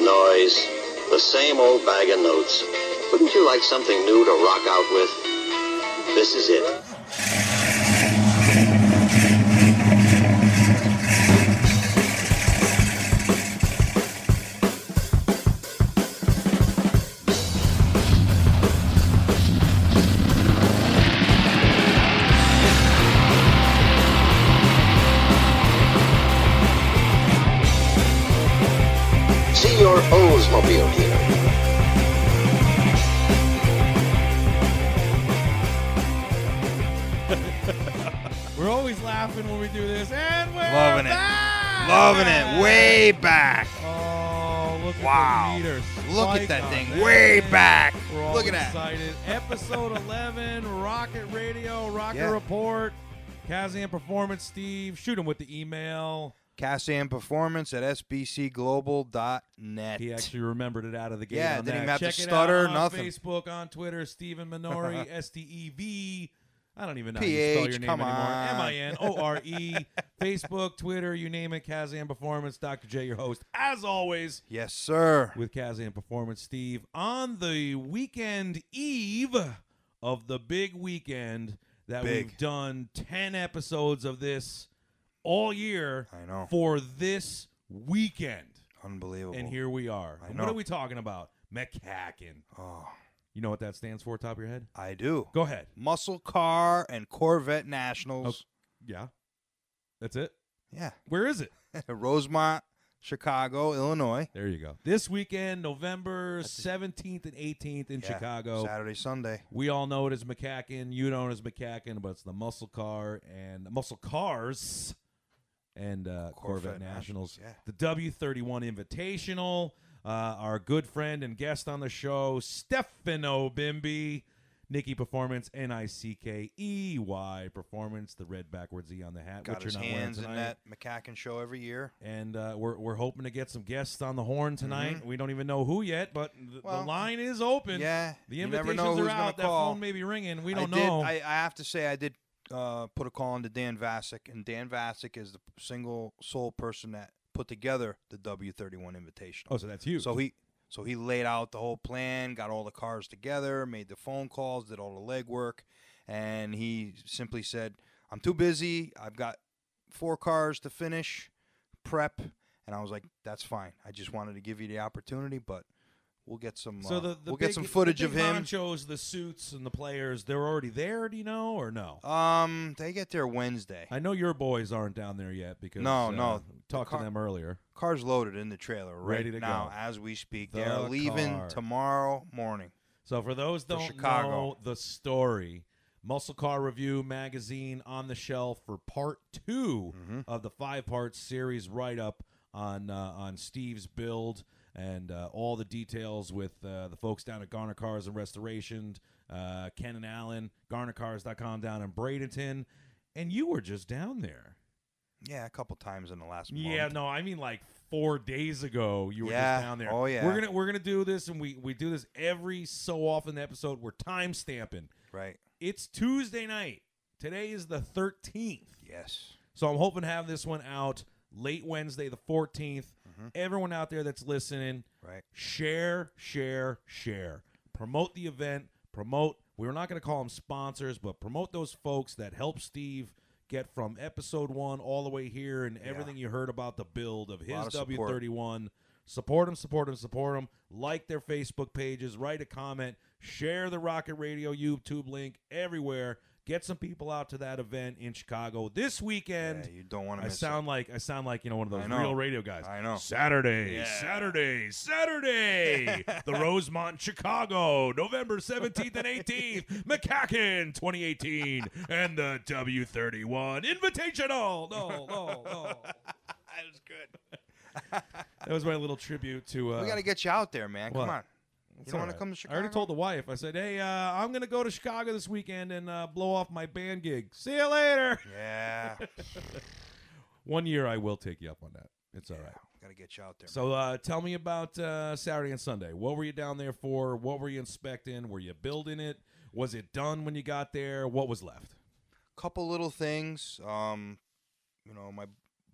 noise, the same old bag of notes. Wouldn't you like something new to rock out with? This is it. See your Oldsmobile dealer. We're always laughing when we do this, and we're Loving back! it. Loving it. Way back. Oh, look Wow. at the meters. Look at Spike that on thing. that. Way back. We're all Look at that. excited. Episode 11, Rocket Radio, Rocket Yeah. Report, cas-am Performance. Steve, shoot him with the email. cas-am Performance at sbcglobal.net. He actually remembered it out of the gate. Yeah, on didn't that. even have to Check it stutter, out on nothing. Facebook, on Twitter, Stephen Minore, STEV. I don't even know PH, how you spell your name come anymore. on. MINORE. Facebook, Twitter, you name it. cas-am Performance. DrJay, your host, as always, Yes, sir. with cas-am Performance. Steve, on the weekend eve of the big weekend that Big. we've done 10 episodes of this all year I know. for this weekend. Unbelievable. And here we are. I And know. what are we talking about? MCACN. Oh, You know what that stands for, top of your head? I do. Go ahead. Muscle Car and Corvette Nationals. Yeah. That's it? Yeah. Where is it? Rosemont, Chicago, Illinois. There you go. This weekend, November 17th and 18th in Yeah, Chicago. Saturday, Sunday. We all know it as MCACN. You know it as MCACN, but it's the Muscle Car and Muscle Cars and Corvette Nationals. Yeah. The W31 Invitational. Our good friend and guest on the show, Stefano Bimbi. Nikki Performance, NICKEY Performance, the red backwards E on the hat, Got which his you're not wearing hands in tonight. that MCACN show every year. And we're hoping to get some guests on the horn tonight. We don't even know who yet, but the Well, line is open. Yeah. The you never invitations know are who's gonna out. That call. phone may be ringing. We I don't did- know. I have to say I did put a call into Dan Vasic, and Dan Vasic is the sole person that put together the W31 Invitational. Oh, so that's you. So he laid out the whole plan, got all the cars together, made the phone calls, did all the legwork, and he simply said, "I'm too busy. I've got 4 cars to finish, prep." And I was like, "That's fine. I just wanted to give you the opportunity, but we'll get some So the we'll big, get some footage the of big him." honchos, the suits and the players, they're already there, do you know, or no? They get there Wednesday. I know your boys aren't down there yet because No. we talked to them earlier. Car's loaded in the trailer Ready to now go. as we speak. The They're leaving car. tomorrow morning. So for those don't Chicago. know the story, Muscle Car Review magazine on the shelf for part 2 of the 5-part series write-up on Steve's build and all the details with the folks down at Garner Cars and Restorations, Ken and Allan, GarnerCars.com down in Bradenton. And you were just down there. Yeah, a couple times in the last month. Yeah, no, I mean like 4 days ago you were Yeah. just down there. Oh, yeah. We're gonna do this, and we do this every so often in the episode. We're time stamping. Right. It's Tuesday night. Today is the 13th. Yes. So I'm hoping to have this one out late Wednesday, the 14th. Everyone out there that's listening, Right. share. Promote the event. We're not going to call them sponsors, but promote those folks that help Steve get from episode 1 all the way here and everything you heard about the build of his Lot of support. W31. Support them. Like their Facebook pages. Write a comment. Share the Rocket Radio YouTube link everywhere. Get some people out to that event in Chicago this weekend. Yeah, you don't want to I miss sound like one of those I know. real radio guys. I know. Saturday. Yeah. The Rosemont, Chicago, November 17th and 18th. MCACN 2018 and the W31 Invitational. No. That was good. That was my little tribute to. We got to get you out there, man. what? Come on. It's You don't all want to right. come to Chicago? I already told the wife. I said, "Hey, I'm going to go to Chicago this weekend and blow off my band gig. See you later." Yeah. One year, I will take you up on that. It's all right. Got to get you out there. So tell me about Saturday and Sunday. What were you down there for? What were you inspecting? Were you building it? Was it done when you got there? What was left? Couple little things. My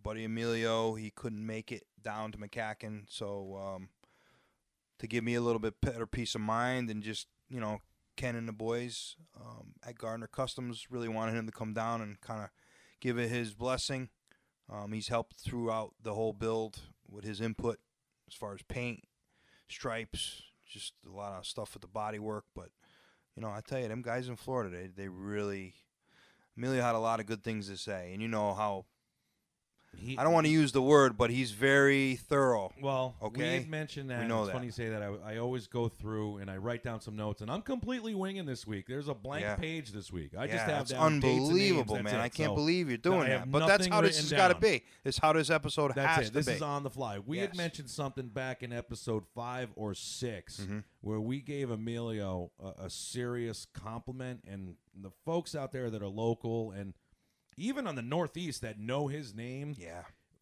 buddy Emilio, he couldn't make it down to MCACN, so to give me a little bit better peace of mind, and just, Ken and the boys at Garner Customs really wanted him to come down and kind of give it his blessing. He's helped throughout the whole build with his input as far as paint, stripes, just a lot of stuff with the body work. But, I tell you, them guys in Florida, they really, Emilio had a lot of good things to say. And you know how, I don't want to use the word, but he's very thorough. Well, okay? we had mentioned that. We know it's that. funny you say that. I always go through and I write down some notes, and I'm completely winging this week. There's a blank page this week. I just have it's down dates and names. unbelievable, man. I can't believe you're doing that. But that's how this has got to be. It's how this episode has to be. This is on the fly. We had mentioned something back in episode 5 or 6 where we gave Emilio a serious compliment, and the folks out there that are local and even on the Northeast that know his name,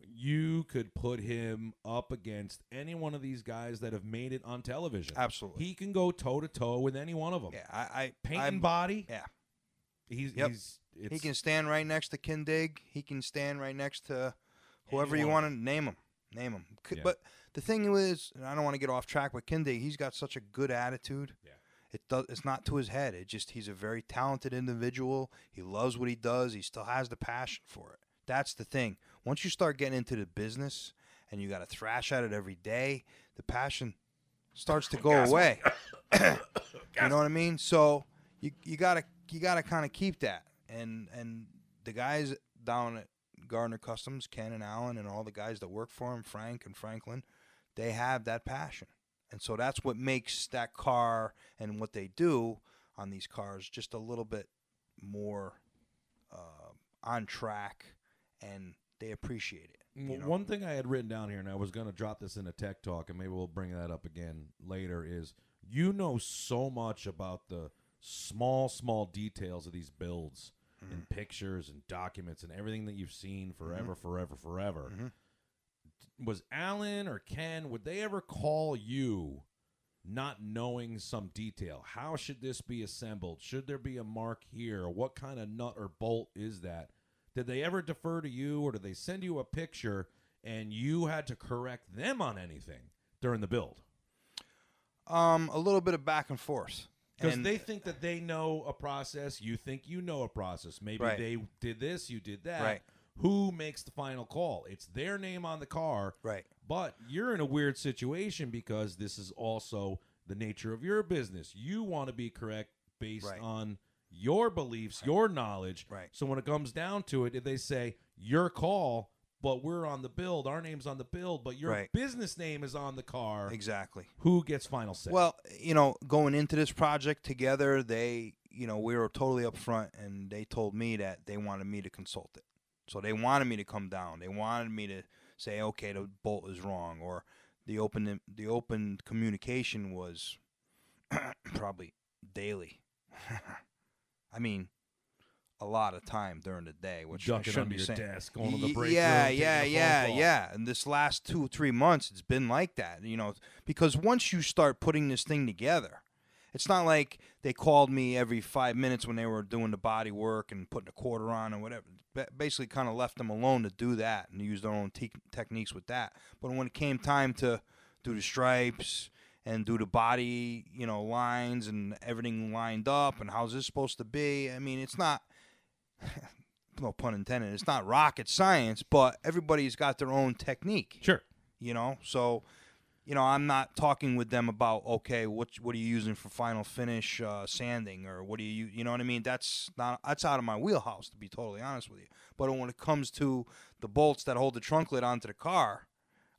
you could put him up against any one of these guys that have made it on television. Absolutely. He can go toe-to-toe with any one of them. Yeah, Paint and body. Yeah. He can stand right next to Kindig. He can stand right next to whoever you want to name him. Yeah. But the thing is, and I don't want to get off track with Kindig, he's got such a good attitude. Yeah. It's not to his head. He's a very talented individual. He loves what he does. He still has the passion for it. That's the thing. Once you start getting into the business and you got to thrash at it every day, the passion starts to go away. You know what I mean? So you gotta kind of keep that. And the guys down at Garner Customs, Ken and Allan, and all the guys that work for him, Frank and Franklin, they have that passion. And so that's what makes that car and what they do on these cars just a little bit more on track, and they appreciate it. One thing I had written down here, and I was going to drop this in a tech talk, and maybe we'll bring that up again later, is so much about the small details of these builds and pictures and documents and everything that you've seen forever. Was Allan or Ken, would they ever call you not knowing some detail? How should this be assembled? Should there be a mark here? What kind of nut or bolt is that? Did they ever defer to you, or did they send you a picture and you had to correct them on anything during the build? A little bit of back and forth. Because they think that they know a process. You think you know a process. Maybe they did this, you did that. Right. Who makes the final call? It's their name on the car. Right. But you're in a weird situation because this is also the nature of your business. You want to be correct based on your beliefs, your knowledge. Right. So when it comes down to it, if they say, your call, but we're on the build, our name's on the build, but your business name is on the car. Exactly. Who gets final say? Well, going into this project together, we were totally upfront, and they told me that they wanted me to consult it. So they wanted me to come down. They wanted me to say, okay, the bolt is wrong, or the open communication was probably daily. I mean, a lot of time during the day, which I shouldn't be saying. Desk, going to the break room, yeah. And this last 2 or 3 months, it's been like that, because once you start putting this thing together, it's not like they called me every 5 minutes when they were doing the body work and putting a quarter on and whatever. Basically kind of left them alone to do that and use their own techniques with that. But when it came time to do the stripes and do the body, lines and everything lined up and how's this supposed to be, I mean, it's not, no pun intended, it's not rocket science, but everybody's got their own technique. Sure. So... I'm not talking with them about, okay, what are you using for final finish sanding, or what do you know what I mean? That's out of my wheelhouse, to be totally honest with you. But when it comes to the bolts that hold the trunk lid onto the car,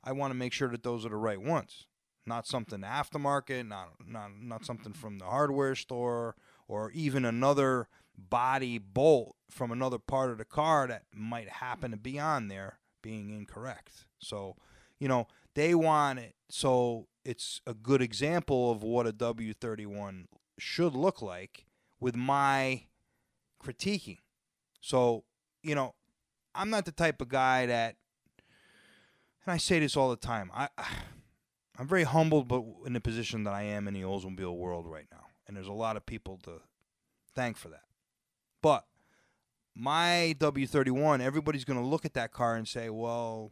I want to make sure that those are the right ones, not something aftermarket, not something from the hardware store, or even another body bolt from another part of the car that might happen to be on there being incorrect. So, they want it, so it's a good example of what a W31 should look like with my critiquing. So, I'm not the type of guy that, and I say this all the time, I'm very humbled but in the position that I am in the Oldsmobile world right now. And there's a lot of people to thank for that. But my W31, everybody's going to look at that car and say, well,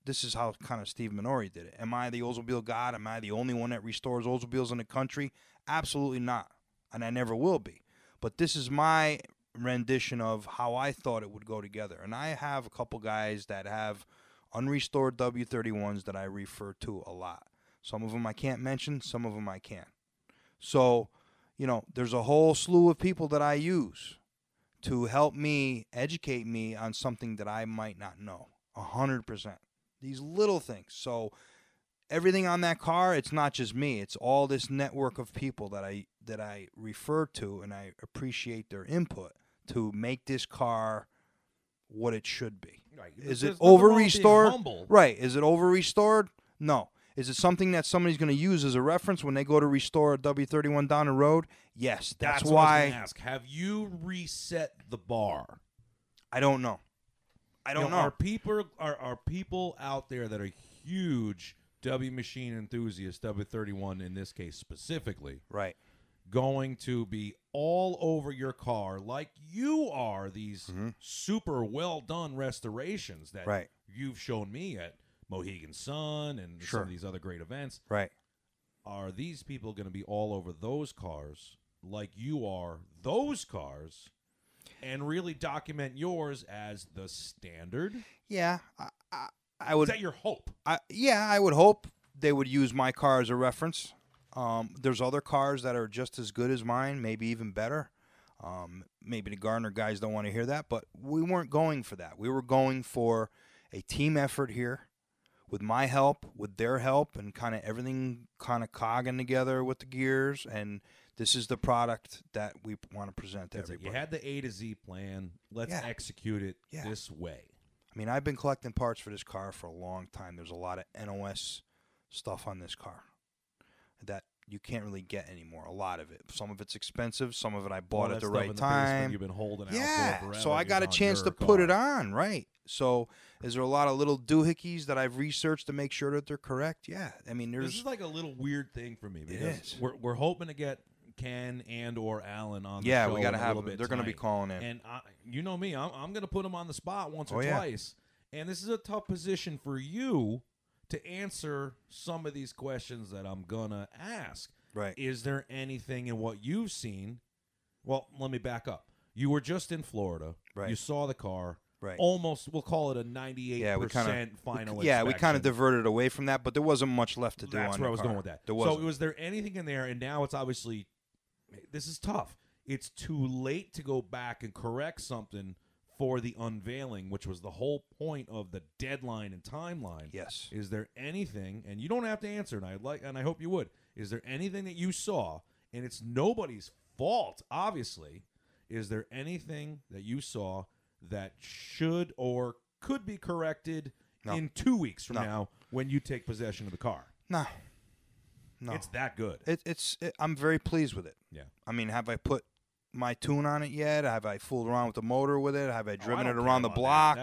this is how kind of Steve Minore did it. Am I the Oldsmobile god? Am I the only one that restores Oldsmobiles in the country? Absolutely not, and I never will be. But this is my rendition of how I thought it would go together. And I have a couple guys that have unrestored W31s that I refer to a lot. Some of them I can't mention, some of them I can. So, you know, there's a whole slew of people that I use to help me, educate me on something that I might not know. 100%. These little things. So everything on that car, it's not just me. It's all this network of people that I refer to, and I appreciate their input to make this car what it should be. Right. Is There's it nothing over wrong with being restored? humble. Right. Is it over restored? No. Is it something that somebody's going to use as a reference when they go to restore a W31 down the road? Yes. That's what I was why. gonna ask. Have you reset the bar? I don't know. I don't know. Are people out there that are huge W machine enthusiasts, W31 in this case specifically, Right. going to be all over your car like you are these super well done restorations that Right. you've shown me at Mohegan Sun and some of these other great events? Right. Are these people going to be all over those cars like you are those cars and really document yours as the standard? Yeah. I would. Is that your hope? Yeah, I would hope they would use my car as a reference. There's other cars that are just as good as mine, maybe even better. Maybe the Garner guys don't want to hear that, but we weren't going for that. We were going for a team effort here with my help, with their help, and kind of everything kind of cogging together with the gears. And this is the product that we want to present to everybody. You had the A to Z plan. Let's execute it this way. I mean, I've been collecting parts for this car for a long time. There's a lot of NOS stuff on this car that you can't really get anymore. A lot of it. Some of it's expensive. Some of it I bought at the right time. You've been holding out for forever. So I got a chance to put it on, right? So is there a lot of little doohickeys that I've researched to make sure that they're correct? Yeah. I mean, this is like a little weird thing for me because we're hoping to get Ken and or Allan on the show. Yeah, we got to have them. They're going to be calling in. And you know me, I'm going to put them on the spot once or twice. And this is a tough position for you to answer some of these questions that I'm going to ask. Right. Is there anything in what you've seen? Well, let me back up. You were just in Florida. Right. You saw the car. Right. Almost, we'll call it a 98% final inspection. We kind of diverted away from that, but there wasn't much left to do on the car. That's where I was going with that. So was there anything in there, and now it's obviously, this is tough. It's too late to go back and correct something for the unveiling, which was the whole point of the deadline and timeline. Yes. Is there anything, and you don't have to answer, and I hope you would, is there anything that you saw, and it's nobody's fault, obviously, is there anything that you saw that should or could be corrected in 2 weeks from now when you take possession of the car? No. It's that good. I'm very pleased with it. Yeah. I mean, have I put my tune on it yet? Have I fooled around with the motor with it? Have I driven it around the block?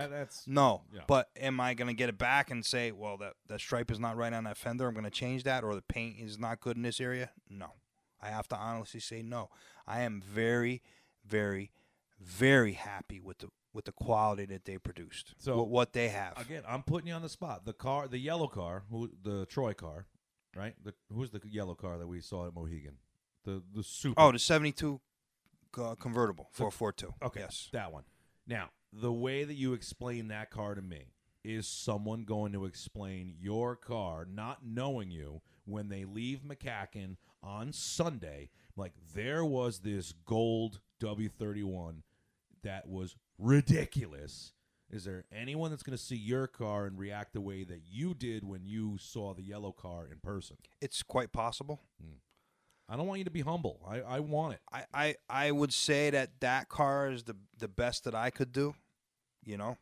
No. Yeah. But am I going to get it back and say, well, that stripe is not right on that fender, I'm going to change that, or the paint is not good in this area? No. I have to honestly say no. I am very, very, very happy with the quality that they produced. So what they have. Again, I'm putting you on the spot. The yellow car, the Troy car, right? Who's the yellow car that we saw at Mohegan? The super. Oh, the 72 convertible 442. Okay, yes, that one. Now, the way that you explain that car to me is someone going to explain your car, not knowing you, when they leave MCACN on Sunday, like there was this gold W31 that was ridiculous. Is there anyone that's going to see your car and react the way that you did when you saw the yellow car in person? It's quite possible. I don't want you to be humble. I want it. I would say that car is the best that I could do, you know.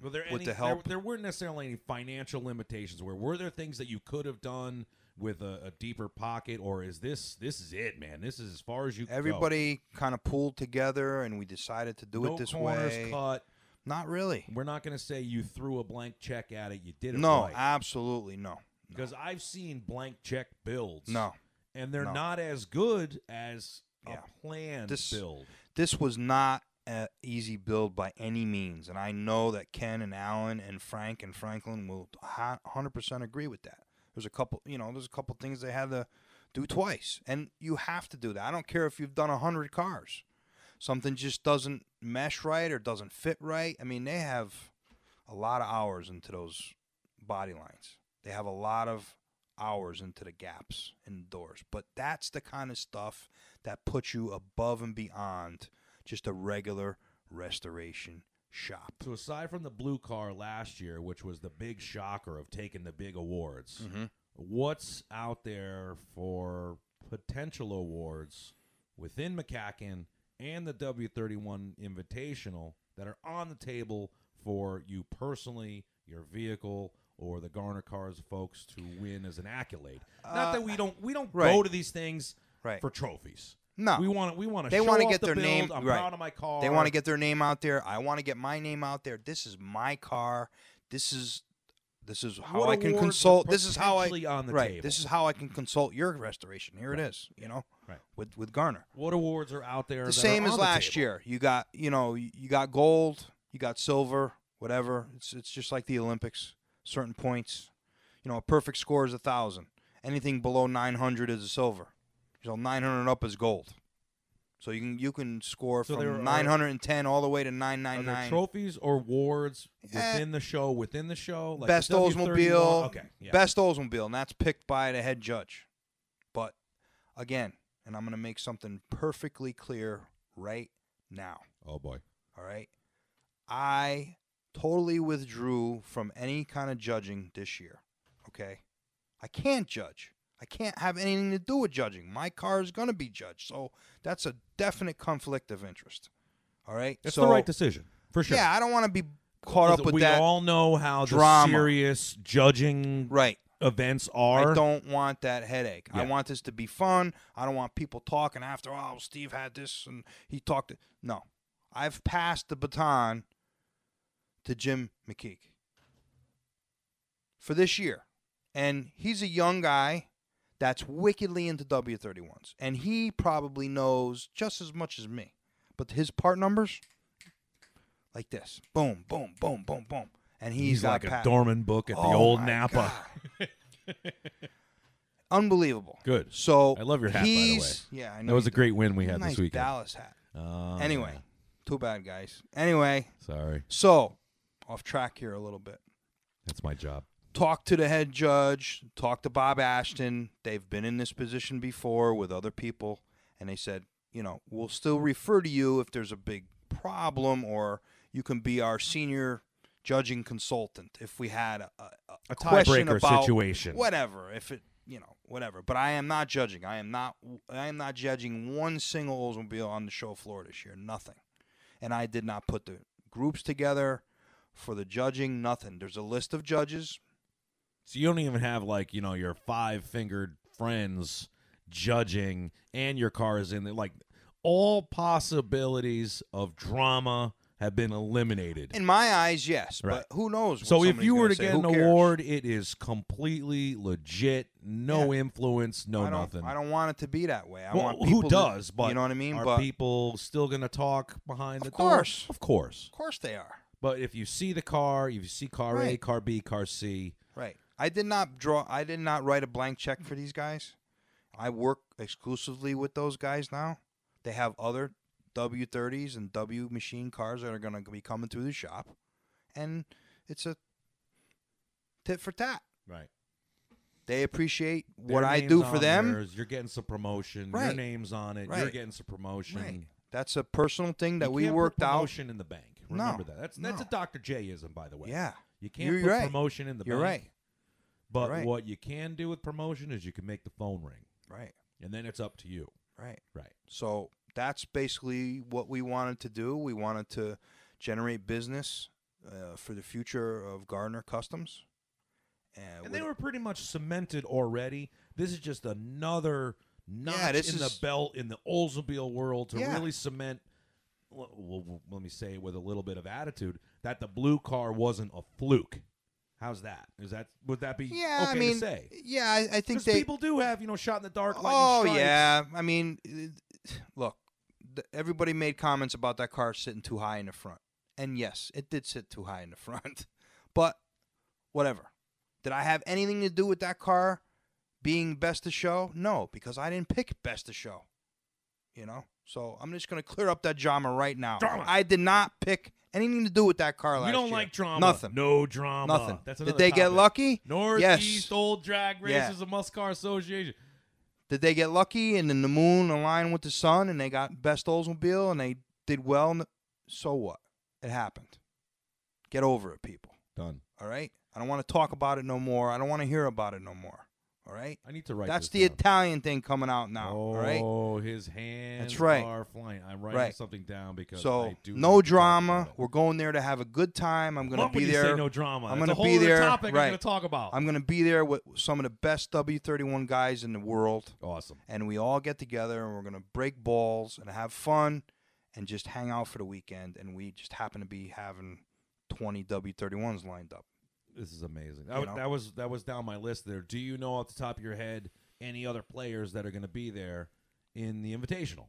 With the help. There weren't necessarily any financial limitations. Were there things that you could have done with a deeper pocket, or is this is it, man? This is as far as you can Everybody kind of pulled together, and we decided to do it this way. No corners cut. Not really. We're not going to say you threw a blank check at it. You did it right. right. Absolutely no. Because I've seen blank check builds. No. And they're not as good as a planned build. This was not an easy build by any means, and I know that Ken and Allan and Frank and Franklin will 100% agree with that. There's a couple things they had to do twice, and you have to do that. I don't care if you've done 100 cars. Something just doesn't mesh right or doesn't fit right. I mean, they have a lot of hours into those body lines. They have a lot of hours into the gaps in the doors. But that's the kind of stuff that puts you above and beyond just a regular restoration shop. So aside from the blue car last year, which was the big shocker of taking the big awards, what's out there for potential awards within MCACN and the W31 Invitational that are on the table for you personally, your vehicle, or the Garner Cars folks to win as an accolade? Not that we don't go to these things for trophies. No, we want to. They want to get their build. name. I'm proud of my car. They want to get their name out there. I want to get my name out there. This is my car. This is how I can consult. This is how on the table. This is how I can consult your restoration. Here it is. With Garner. What awards are out there? The same as last year. You got you got gold. You got silver. Whatever. It's just like the Olympics. Certain points. A perfect score is 1,000. Anything below 900 is a silver. So 900 up is gold. So you can score from 910 all the way to 999. Are there trophies or awards within the show? Like best Oldsmobile. Okay. Yeah. Best Oldsmobile, and that's picked by the head judge. But again, and I'm going to make something perfectly clear right now. Oh boy. All right. I totally withdrew from any kind of judging this year. Okay. I can't judge. I can't have anything to do with judging. My car is going to be judged. So that's a definite conflict of interest. All right? It's the right decision, for sure. Yeah, I don't want to be caught up with that. We all know how drama. The serious judging events are. I don't want that headache. Yeah. I want this to be fun. I don't want people talking after, oh, Steve had this and he talked. No. I've passed the baton to Jim McKeek for this year. And he's a young guy that's wickedly into W31s. And he probably knows just as much as me. But his part numbers, like this. Boom, boom, boom, boom, boom. And he's like a Dorman book at the old Napa. Unbelievable. Good. So I love your hat, by the way. Yeah, I know. That was a great win we had nice this weekend. Dallas hat. Anyway, too bad, guys. Anyway. Sorry. So, off track here a little bit. That's my job. Talk to the head judge, talk to Bob Ashton. They've been in this position before with other people, and they said, we'll still refer to you if there's a big problem, or you can be our senior judging consultant if we had a question tiebreaker about situation. Whatever, if it, whatever. But I am not judging. I am not judging one single Oldsmobile on the show floor this year. Nothing. And I did not put the groups together for the judging. Nothing. There's a list of judges. So you don't even have your 5-fingered friends judging and your car is in there. Like all possibilities of drama have been eliminated. In my eyes, yes. Right. But who knows? So if you were to say, get an award, it is completely legit. No influence, nothing. I don't want it to be that way. I well, want people who does? But you know what I mean? Are people still going to talk behind the door? Of course. Of course they are. But if you see the car, if you see car A, car B, car C. Right. I did not write a blank check for these guys. I work exclusively with those guys now. They have other W30s and W machine cars that are going to be coming through the shop. And it's a tit for tat. Right. They appreciate what I do for them. Theirs. You're getting some promotion. Right. Your name's on it. Right. You're getting some promotion. Right. That's a personal thing that we can't worked put out. Promotion in the bank. Remember that. That's a DrJay-ism, by the way. Yeah. You can't put promotion in the bank. You're right. But what you can do with promotion is you can make the phone ring. Right. And then it's up to you. Right. Right. So that's basically what we wanted to do. We wanted to generate business for the future of Garner Customs. And they were pretty much cemented already. This is just another notch in the belt in the Oldsmobile world to really cement, well, let me say it with a little bit of attitude, that the blue car wasn't a fluke. How's that? Would that be okay to say? Yeah, I think people do have, shot in the dark lightning strikes. Yeah. I mean, look, everybody made comments about that car sitting too high in the front. And yes, it did sit too high in the front. But whatever. Did I have anything to do with that car being best of show? No, because I didn't pick best of show. You know? So I'm just going to clear up that drama right now. Drama. I did not pick anything to do with that car last year. We don't like drama. Nothing. No drama. Nothing. That's Did they get topic. lucky? Northeast Yes. Old Drag Races of Muscle Car Association. Did they get lucky and then the moon aligned with the sun and they got best Oldsmobile and they did well? So what? It happened. Get over it, people. Done. All right? I don't want to talk about it no more. I don't want to hear about it no more. All right? I need to write That's this the down. Italian thing coming out now. All right? Oh, his hands That's right. are flying. I'm writing something down because so I do no need to talk drama. about it. We're going there to have a good time. I'm going What to be would you there. say no drama? I'm That's going a to whole be other there. topic Right. I'm going to talk about. I'm going to be there with some of the best W31 guys in the world. Awesome. And we all get together and we're going to break balls and have fun and just hang out for the weekend. And we just happen to be having 20 W31s lined up. This is amazing. You know? That was down my list there. Do you know off the top of your head any other players that are going to be there in the Invitational?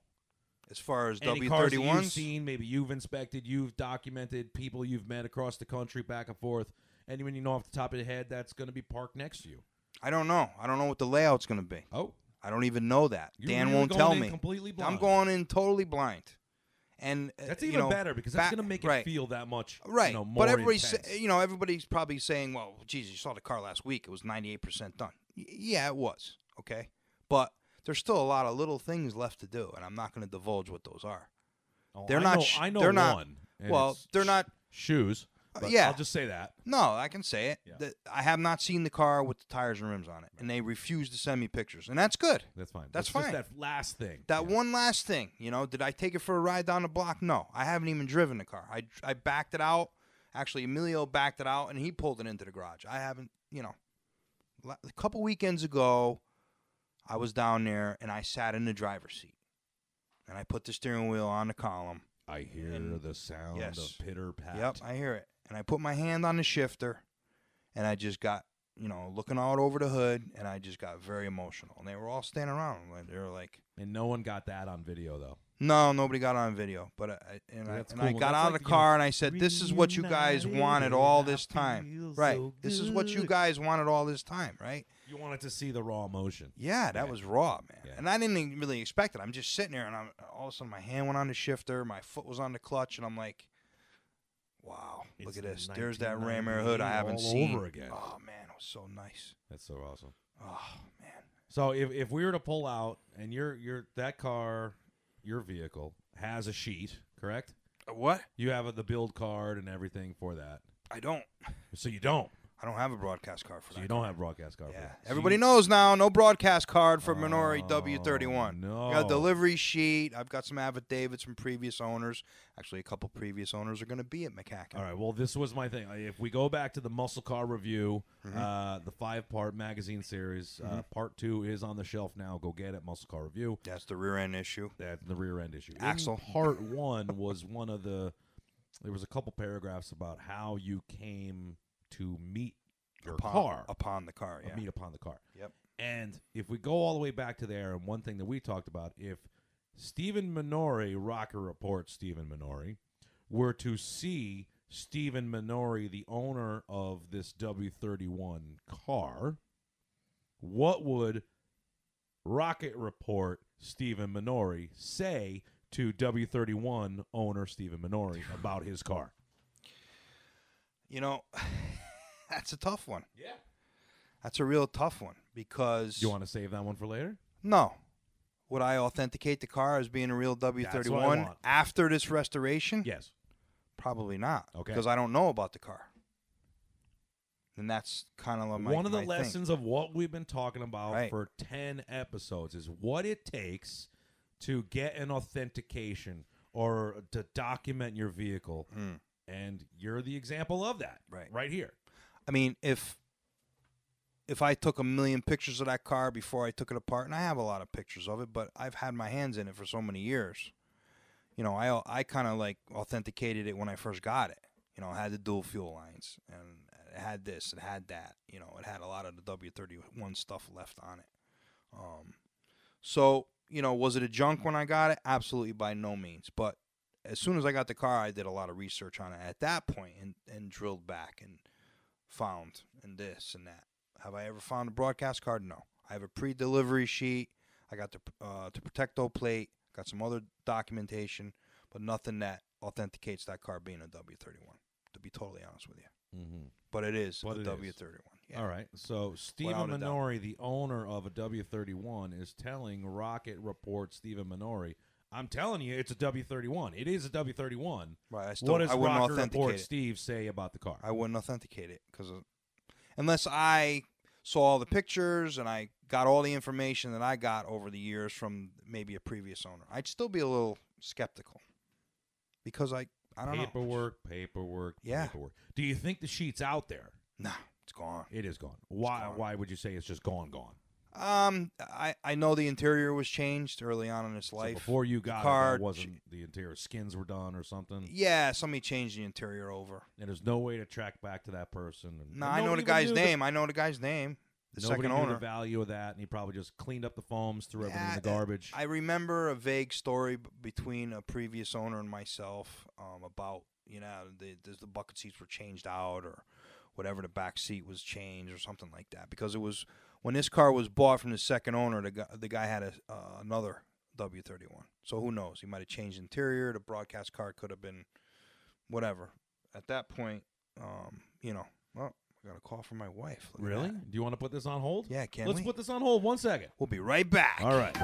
As far as Any cars that W31s, you've seen, maybe you've inspected, you've documented, people you've met across the country, back and forth. Anyone you know off the top of your head that's going to be parked next to you? I don't know. I don't know what the layout's going to be. Oh, I don't even know that. you're Dan really won't going tell in me. Completely blind. I'm going in totally blind. And That's you even know, better because that's going to make it right. feel that much Right. more but everybody's intense. everybody's probably saying, "Well, geez, you saw the car last week. It was 98% done." Yeah, it was. Okay. But there's still a lot of little things left to do, and I'm not going to divulge what those are. Oh, They're I not. know, I know they're one. not. and Well, it's they're not. shoes. But yeah. I'll just say that. No, I can say it. Yeah. I have not seen the car with the tires and rims on it, and they refuse to send me pictures, and that's good. That's fine. That's It's fine. Just that last thing. That Yeah. one last thing, did I take it for a ride down the block? No, I haven't even driven the car. I backed it out. Actually, Emilio backed it out, and he pulled it into the garage. I haven't, a couple weekends ago, I was down there, and I sat in the driver's seat, and I put the steering wheel on the column. I hear the sound Yes. of pitter-pat. Yep, I hear it. And I put my hand on the shifter, and I just got, looking out over the hood, and I just got very emotional. And they were all standing around. They were like... And no one got that on video, though. No, nobody got on video. But I Cool. got out of the car, and I said, this is what you guys wanted all this time. Right. This is what you guys wanted all this time, right? You wanted to see the raw emotion. Yeah, that was raw, man. Yeah. And I didn't really expect it. I'm just sitting there, and all of a sudden my hand went on the shifter, my foot was on the clutch, and I'm like... Wow, It's look at this. There's that ram air 1998 hood I haven't all seen. over again. Oh, man, it was so nice. That's so awesome. Oh, man. So if we were to pull out and that car, your vehicle has a sheet, correct? What? You have the build card and everything for that. I don't. So you don't. I don't have a broadcast card for So that. you don't have broadcast card. Yeah. for that. So Everybody you- knows now, no broadcast card for Minore W31. no. I got a delivery sheet. I've got some affidavits from previous owners. Actually, a couple previous owners are going to be at MCACN. All right. Well, this was my thing. If we go back to the muscle car review, the 5-part magazine series, part 2 is on the shelf now. Go get it. Muscle car review. That's the rear end issue. That's the rear end issue. Axle. In part 1 was one of the. There was a couple paragraphs about how you came to meet your car. Upon the car, yeah. Meet upon the car. Yep. And if we go all the way back to there, and one thing that we talked about, if Stephen Minore, Rocker Report Stephen Minore, were to see Stephen Minore, the owner of this W31 car, what would Rocket Report Stephen Minore say to W31 owner Stephen Minore about his car? That's a tough one. Yeah. That's a real tough one because... You want to save that one for later? No. Would I authenticate the car as being a real That's what I W31 want. after this restoration? Yes. Probably not. Okay. Because I don't know about the car. And that's kind of my one of the my lessons of what we've been talking about Right. for 10 episodes is what it takes to get an authentication or to document your vehicle. Mm. And you're the example of that right here. I mean, if I took 1 million pictures of that car before I took it apart, and I have a lot of pictures of it, but I've had my hands in it for so many years. I kind of like authenticated it when I first got it. It had the dual fuel lines, and it had this, it had that. It had a lot of the W31 stuff left on it. So was it a junk when I got it? Absolutely, by no means. But as soon as I got the car, I did a lot of research on it at that point and drilled back and found and this and that. Have I ever found a broadcast card? No. I have a pre-delivery sheet. I got the Protecto plate. Got some other documentation, but nothing that authenticates that car being a W31, to be totally honest with you. Mm-hmm. But it is a But it W31. is. Yeah. All right. So Stephen Minore, the owner of a W31, is telling Rocket Report Stephen Minore, I'm telling you, it's a W31. It is a W31. Right. What does I wouldn't Rocket authenticate Report it. Steve say about the car? I wouldn't authenticate it because unless I saw all the pictures and I got all the information that I got over the years from maybe a previous owner, I'd still be a little skeptical because I don't know. Paperwork. Yeah. Do you think the sheet's out there? Nah, it's gone. It is gone. Why? gone. Why would you say it's just gone? I know the interior was changed early on in its life. So before you got it, that wasn't the interior skins were done or something? Yeah, somebody changed the interior over. And there's no way to track back to that person. No, I know the guy's name. The Nobody second knew owner. the value of that, and he probably just cleaned up the foams, threw everything in the garbage. I remember a vague story between a previous owner and myself about, the bucket seats were changed out or whatever, the back seat was changed or something like that. Because it was, when this car was bought from the second owner, the guy had another W31. So who knows? He might have changed interior. The broadcast card could have been whatever. At that point, well, I got a call from my wife. Look at Really? that. Do you want to put this on hold? Yeah, can Let's we? put this on hold 1 second. We'll be right back. All right.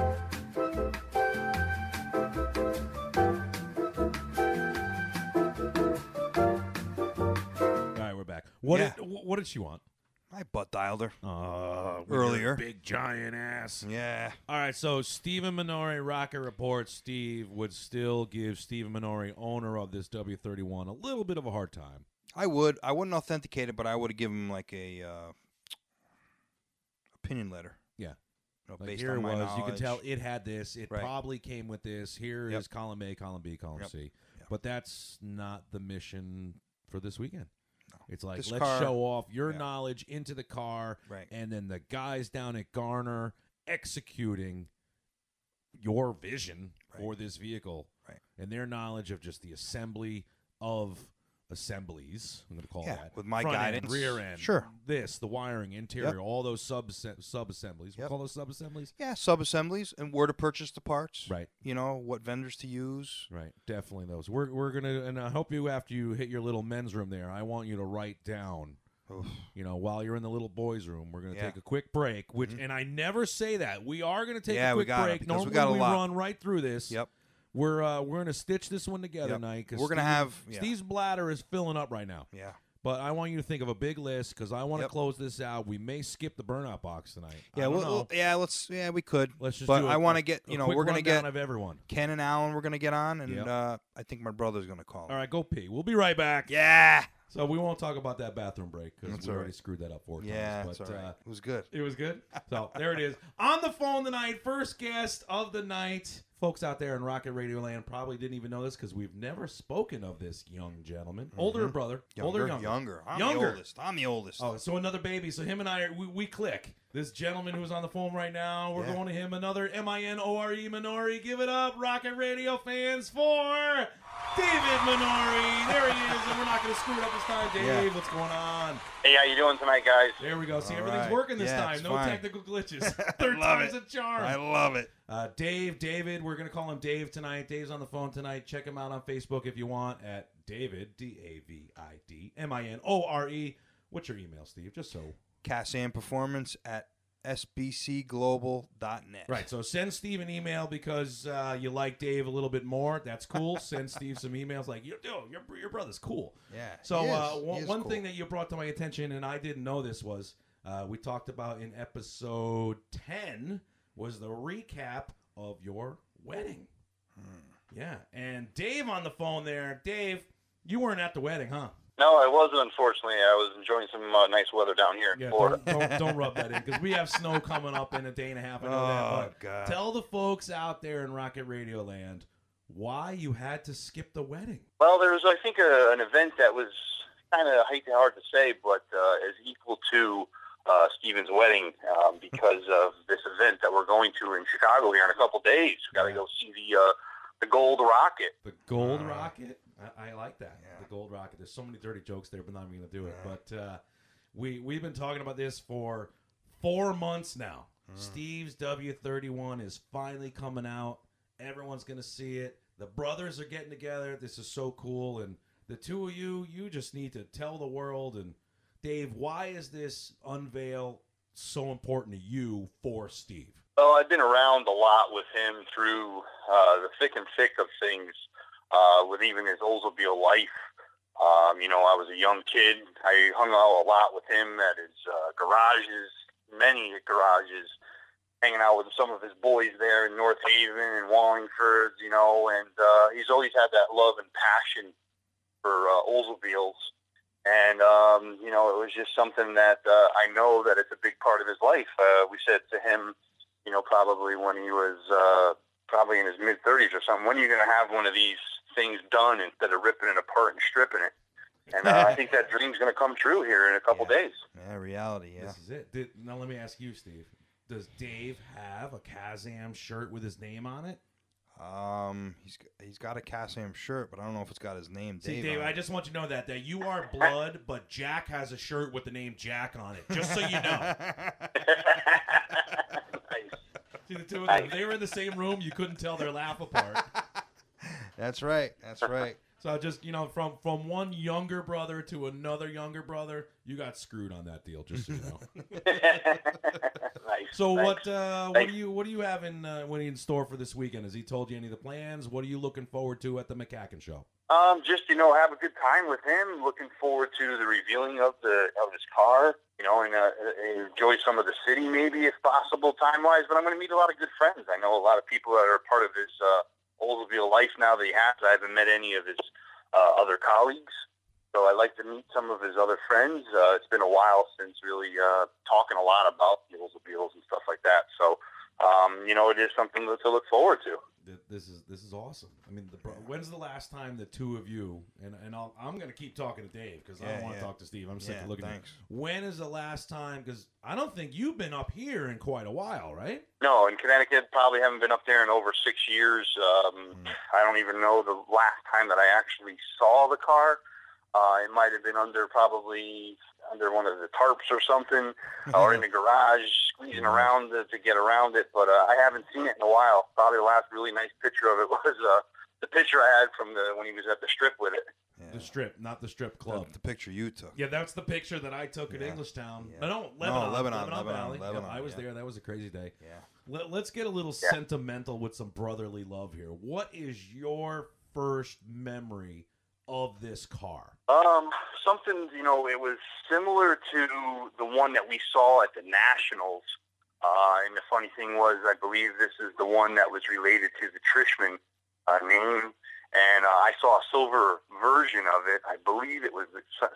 All right, we're back. What did she want? I butt dialed her. With Earlier. your big giant ass. Yeah. All right, so Stephen Minore, Rocket Report, Steve would still give Stephen Minore, owner of this W31, a little bit of a hard time. I wouldn't authenticate it, but I would have given him like a opinion letter. Yeah. Like Based here on it my was. You can knowledge. tell it had this. It Right. probably came with this. Here is column A, column B, column C. Yep. But that's not the mission for this weekend. No. It's like, This let's car- show off your knowledge into the car, Right. and then the guys down at Garner executing your vision for this vehicle, Right. and their knowledge of just the assembly of assemblies. I'm going to call that with my front guidance. end, rear end, Sure. this, the wiring, interior, all those sub assemblies. We'll Yep. call those sub assemblies. Yeah, sub-assemblies and where to purchase the parts. Right. What vendors to use. Right, definitely those. We're gonna, and I hope you, after you hit your little men's room there, I want you to write down. Oof. While you're in the little boys' room, we're gonna Yeah. take a quick break. Which, and I never say that we are gonna take a we quick gotta, break. because we Normally got a we lot. run right through this. Yep. We're gonna stitch this one together tonight because We're gonna have Steve's bladder is filling up right now. Yeah. But I want you to think of a big list because I want to Yep. close this out. We may skip the burnout box tonight. Yeah. I don't know. We could. Let's just. But do I want to get. quick We're gonna rundown get of everyone. Ken and Allan. We're gonna get on, and Yep. I think my brother's gonna call. All right, go pee. We'll be right back. Yeah. So we won't talk about that bathroom break because That's we all already right. screwed that up 4 times. Yeah. But That's all right. It was good. it was good. So there it is. On the phone tonight, first guest of the night. Folks out there in Rocket Radio Land probably didn't even know this because we've never spoken of this young gentleman. Older brother. Older, younger. Younger. I'm the oldest. Oh, so another baby. So him and I, we click. This gentleman who's on the phone right now, we're going to him. Another Minore Minore. Give it up, Rocket Radio fans, for David Minore. There he is, and we're not going to screw it up this time. Dave, what's going on? Hey, how you doing tonight, guys? There we go. See, All everything's right. working this Yeah, time. it's No fine. technical glitches. Third love time's it. a charm. I love it. David, we're going to call him Dave tonight. Dave's on the phone tonight. Check him out on Facebook if you want at David, David Minore. What's your email, Steve? Just so. cas-am performance at sbcglobal.net. Right, so send Steve an email because you like Dave a little bit more. That's cool. Send Steve some emails like, your brother's cool. Yeah. So he is one cool. thing that you brought to my attention, and I didn't know this, was we talked about in episode 10 was the recap of your wedding. Yeah, and Dave on the phone there. Dave, you weren't at the wedding, huh? No, I wasn't, unfortunately. I was enjoying some nice weather down here in Yeah, Florida. don't rub that in because we have snow coming up in a day and a half. I know that. But God. tell the folks out there in Rocket Radio Land why you had to skip the wedding. Well, there was, I think, an event that was kind of hard to say, but is equal to Stephen's wedding because of this event that we're going to in Chicago here in a couple days. We got to go see the Gold Rocket. The Gold Rocket? I like that. Yeah. The Gold Rocket. There's so many dirty jokes there, but not even going to do it. But we've been talking about this for 4 months now. Steve's W31 is finally coming out. Everyone's going to see it. The brothers are getting together. This is so cool. And the two of you just need to tell the world. And Dave, why is this unveil so important to you for Steve? Well, I've been around a lot with him through the thick and thick of things, with even his Oldsmobile life. I was a young kid. I hung out a lot with him at his garages, many garages, hanging out with some of his boys there in North Haven and Wallingford, and he's always had that love and passion for Oldsmobiles. And, it was just something that I know that it's a big part of his life. We said to him, probably when he was probably in his mid-30s or something, when are you going to have one of these things done instead of ripping it apart and stripping it? And I think that dream's going to come true here in a couple days. Yeah, reality, yeah. This is it. Now let me ask you, Steve. Does Dave have a cas-am shirt with his name on it? He's got a cas-am shirt, but I don't know if it's got his name. See, Dave, Dave, I just want you to know that you are blood, but Jack has a shirt with the name Jack on it. Just so you know. Nice. See, the two of them, they were in the same room. You couldn't tell their laugh apart. That's right. That's right. So just, from one younger brother to another younger brother, you got screwed on that deal, just so you know. Nice. So Thanks. what do you have in store for this weekend? Has he told you any of the plans? What are you looking forward to at the MCACN show? Just have a good time with him. Looking forward to the revealing of his car, and enjoy some of the city maybe if possible time wise. But I'm going to meet a lot of good friends. I know a lot of people that are part of his Oldsmobile life now that he has. I haven't met any of his other colleagues, so I'd like to meet some of his other friends. It's been a while since really talking a lot about the Oldsmobiles and stuff like that. So, it is something to look forward to. This is awesome. I mean, when's the last time the two of you and I'm going to keep talking to Dave because I don't want to talk to Steve. I'm sick of looking at him. When is the last time? Because I don't think you've been up here in quite a while, right? No, in Connecticut, probably haven't been up there in over 6 years. I don't even know the last time that I actually saw the car. It might have been under one of the tarps or something, or in the garage, squeezing around to get around it. But I haven't seen it in a while. Probably the last really nice picture of it was the picture I had from when he was at the strip with it. Yeah. The strip, not the strip club. The picture you took. Yeah, that's the picture that I took at Englishtown. Yeah. No, Lebanon Valley. Lebanon, I was there. That was a crazy day. Yeah. Let's get a little sentimental with some brotherly love here. What is your first memory of this car? Something, it was similar to the one that we saw at the Nationals. And the funny thing was, I believe this is the one that was related to the Trishman name. And I saw a silver version of it. I believe it was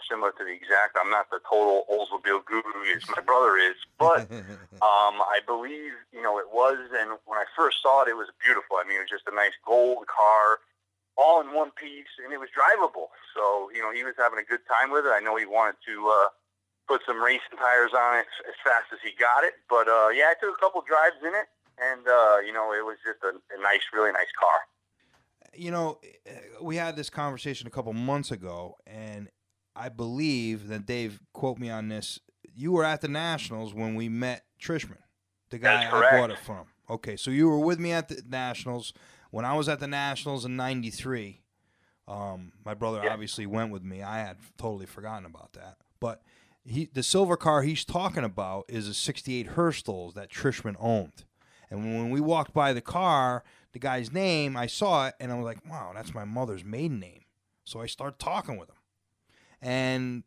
similar to the exact. I'm not the total Oldsmobile guru as my brother is, but I believe, it was. And when I first saw it, it was beautiful. I mean, it was just a nice gold car, all in one piece, and it was drivable. So, he was having a good time with it. I know he wanted to put some racing tires on it as fast as he got it. But, I took a couple drives in it, and, it was just a nice, really nice car. We had this conversation a couple months ago, and I believe that Dave, quote me on this, you were at the Nationals when we met Trishman, the guy I bought it from. Okay, so you were with me at the Nationals. When I was at the Nationals in '93, my brother obviously went with me. I had totally forgotten about that. But the silver car he's talking about is a '68 Herstal that Trishman owned. And when we walked by the car, the guy's name, I saw it, and I was like, wow, that's my mother's maiden name. So I started talking with him. And,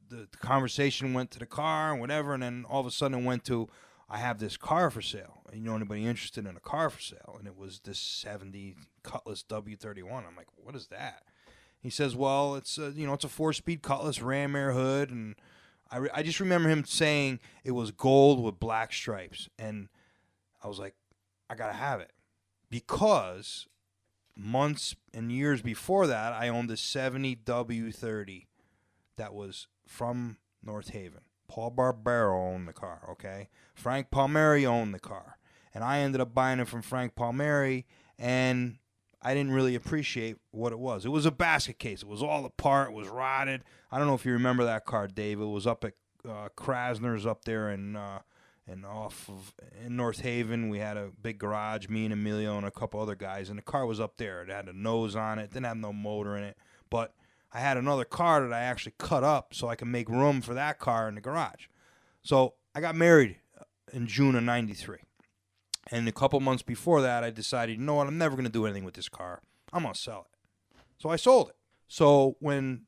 the conversation went to the car and whatever, and then all of a sudden it went to, I have this car for sale. Anybody interested in a car for sale? And it was this '70 Cutlass W31. I'm like, what is that? He says, well, it's a 4-speed Cutlass ram air hood. And I just remember him saying it was gold with black stripes. And I was like, I got to have it. Because months and years before that, I owned a '70 W30 that was from North Haven. Paul Barbero owned the car, okay? Frank Palmieri owned the car. And I ended up buying it from Frank Palmieri, and I didn't really appreciate what it was. It was a basket case. It was all apart. It was rotted. I don't know if you remember that car, Dave. It was up at Krasner's up there in North Haven. We had a big garage, me and Emilio and a couple other guys, and the car was up there. It had a nose on it. Didn't have no motor in it. But I had another car that I actually cut up so I could make room for that car in the garage. So I got married in June of 93. And a couple months before that, I decided, you know what, I'm never going to do anything with this car. I'm going to sell it. So I sold it. So when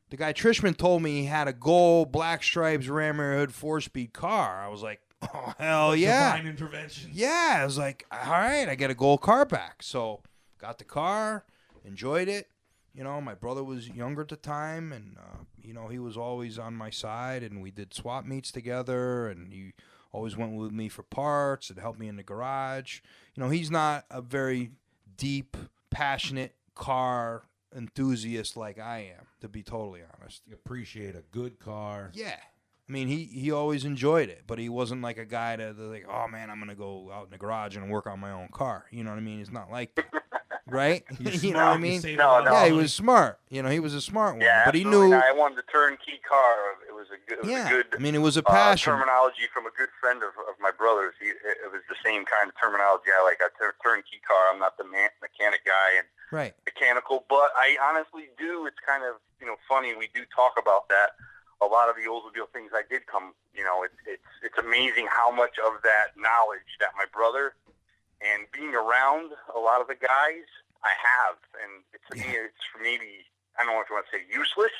the guy Trishman told me he had a gold black stripes ram air hood 4-speed car, I was like, oh, hell yeah. Divine intervention. Yeah, I was like, all right, I get a gold car back. So got the car, enjoyed it. You know, my brother was younger at the time, and, you know, he was always on my side, and we did swap meets together, and he always went with me for parts and helped me in the garage. You know, he's not a very deep, passionate car enthusiast like I am, to be totally honest. You appreciate a good car. Yeah. I mean, he always enjoyed it, but he wasn't like a guy that's like, oh, man, I'm going to go out in the garage and work on my own car. You know what I mean? He's not like that. Right? You know what I mean? No. Yeah, he was smart. You know, he was a smart one. Yeah, but he absolutely. knew. I wanted a turnkey car. It was a good. I mean, it was a passion. Terminology from a good friend of my brother's. It was the same kind of terminology. I like a turnkey car. I'm not the mechanic guy and right. mechanical, but I honestly do. It's kind of funny. We do talk about that. A lot of the Oldsmobile things I did come. It's amazing how much of that knowledge that my brother. And being around a lot of the guys, I have, and it's maybe, I don't know if you want to say useless,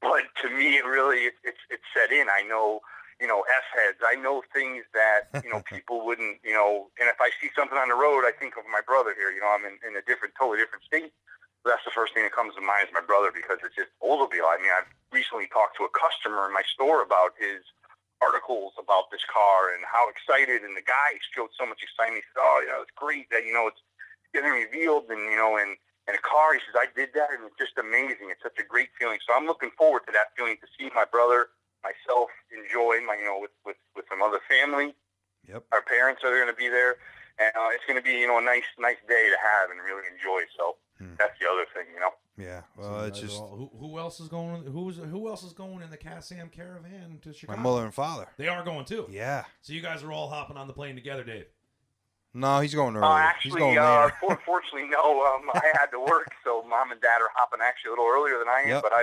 but to me it really it's set in. I know F-heads. I know things that people wouldn't. And if I see something on the road, I think of my brother here. I'm in a totally different state. That's the first thing that comes to mind is my brother, because it's just Oldsmobile. I mean, I've recently talked to a customer in my store about his articles about this car and how excited, and the guy showed so much excitement. He said, oh, it's great that, it's getting revealed, and, and a car, he says, I did that, and it's just amazing. It's such a great feeling. So I'm looking forward to that feeling, to see my brother, myself enjoy with some other family. Yep. Our parents are going to be there, and it's going to be, a nice day to have and really enjoy. So that's the other thing, Yeah, well, it's just who else is going? Who else is going in the cas-am caravan to Chicago? my mother and father. They are going too. Yeah. So you guys are all hopping on the plane together, Dave. No, he's going early. Actually, he's going later. Unfortunately, no. I had to work, so Mom and Dad are hopping actually a little earlier than I am. Yep, but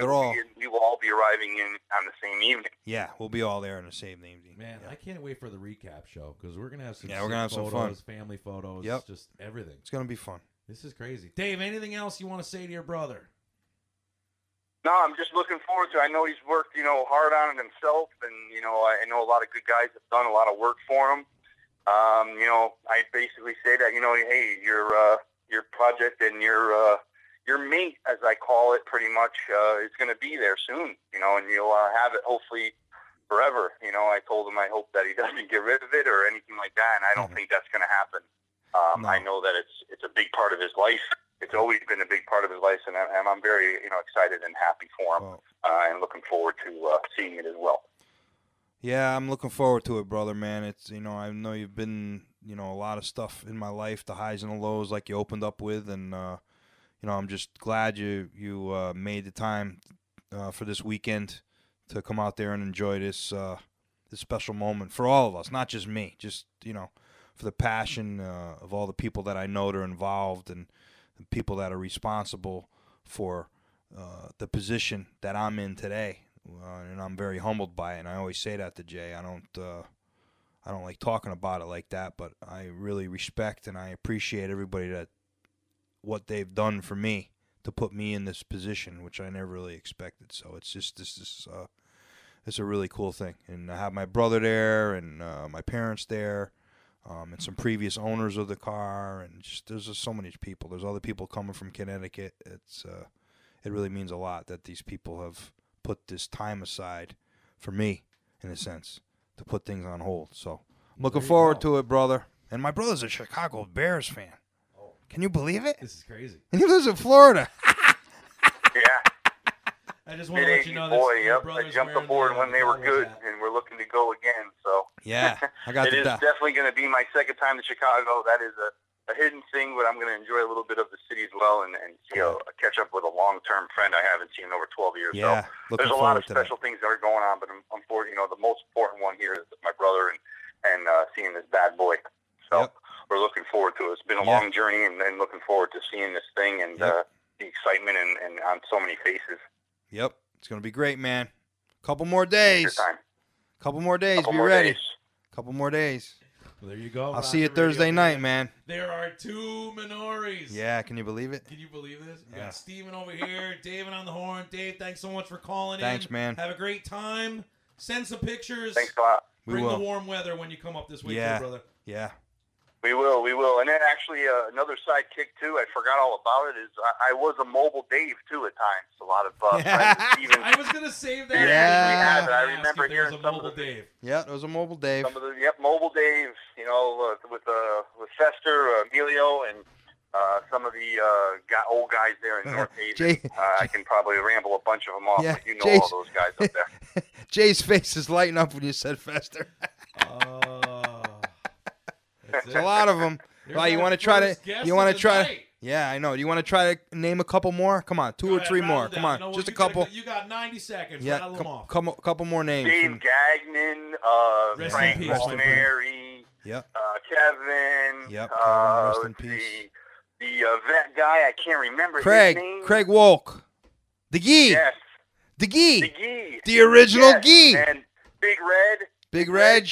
we will all be arriving in on the same evening. Yeah, we'll be all there in the same evening. Man, yeah. I can't wait for the recap show, because we're gonna have some. Yeah, we're gonna have photos, some fun. Family photos. Yep. Just everything. It's gonna be fun. This is crazy. Dave, anything else you want to say to your brother? No, I'm just looking forward to it. I know he's worked, hard on it himself, and, I know a lot of good guys have done a lot of work for him. I basically say that, hey, your project and your mate, as I call it, pretty much, is going to be there soon, and you'll have it hopefully forever. I told him I hope that he doesn't get rid of it or anything like that, and I don't think that's going to happen. No. I know that it's a big part of his life. It's always been a big part of his life, and I'm very excited and happy for him, and looking forward to seeing it as well. Yeah, I'm looking forward to it, brother, man. It's I know you've been a lot of stuff in my life, the highs and the lows, like you opened up with, and I'm just glad you made the time for this weekend to come out there and enjoy this special moment for all of us, not just me, just for the passion of all the people that I know that are involved and the people that are responsible for the position that I'm in today, and I'm very humbled by it. And I always say that to Jay. I don't like talking about it like that, but I really respect and I appreciate everybody what they've done for me to put me in this position, which I never really expected. So it's just it's a really cool thing, and I have my brother there and my parents there. And some previous owners of the car, and there's just so many people. There's other people coming from Connecticut. It really means a lot that these people have put this time aside for me, in a sense, to put things on hold. So I'm looking forward to it, brother. And my brother's a Chicago Bears fan. Can you believe it? This is crazy. And he lives in Florida. Yeah. I just want to let you know that boy, your yep. I brother's jumped wearing aboard the, when they were Cowboys good, hat. and we're looking to go again. So Yeah, I got it is the definitely going to be my second time to Chicago. That is a hidden thing, but I'm going to enjoy a little bit of the city as well, and see catch up with a long-term friend I haven't seen in over 12 years. Yeah, so there's a lot of special things that are going on, but unfortunately, the most important one here is my brother and seeing this bad boy. So we're looking forward to it. It's been a long journey, and looking forward to seeing this thing and the excitement and on so many faces. Yep, it's going to be great, man. Couple more days. Couple more days. Be ready. Couple more days. Well, there you go. I'll see you Thursday night, man. There are 2 Minores. Yeah, can you believe it? Can you believe this? We got Steven over here, David on the horn. Dave, thanks so much for calling in. Thanks, man. Have a great time. Send some pictures. Thanks a lot. Bring the warm weather when you come up this weekend, brother. Yeah. We will. And then actually another sidekick, too, I forgot all about it, is I was a Mobil Dave, too, at times. A lot of I was going to save that. Yeah. I remember hearing some of the Dave. Yeah, it was a Mobil Dave. Some of the Mobil Dave, with Fester, Emilio, and some of the old guys there in North Haven. I can probably ramble a bunch of them off, but you know all those guys up there. Jay's face is lighting up when you said Fester. There's a lot of them. Well, you want to try to? Yeah, I know. Do you want to try to name a couple more? Come on, 2 or 3 more. Come on, just a couple. You got 90 seconds. Yeah, rattle them off. Couple more names. Dave Gagnon, Frank Palmieri, Kevin. Yep, Kevin, rest in peace. The vet guy, I can't remember his name. Craig Wolk. The Gee. Yes. The Gee. The Gee. The original Gee. And Big Red. Big Reg.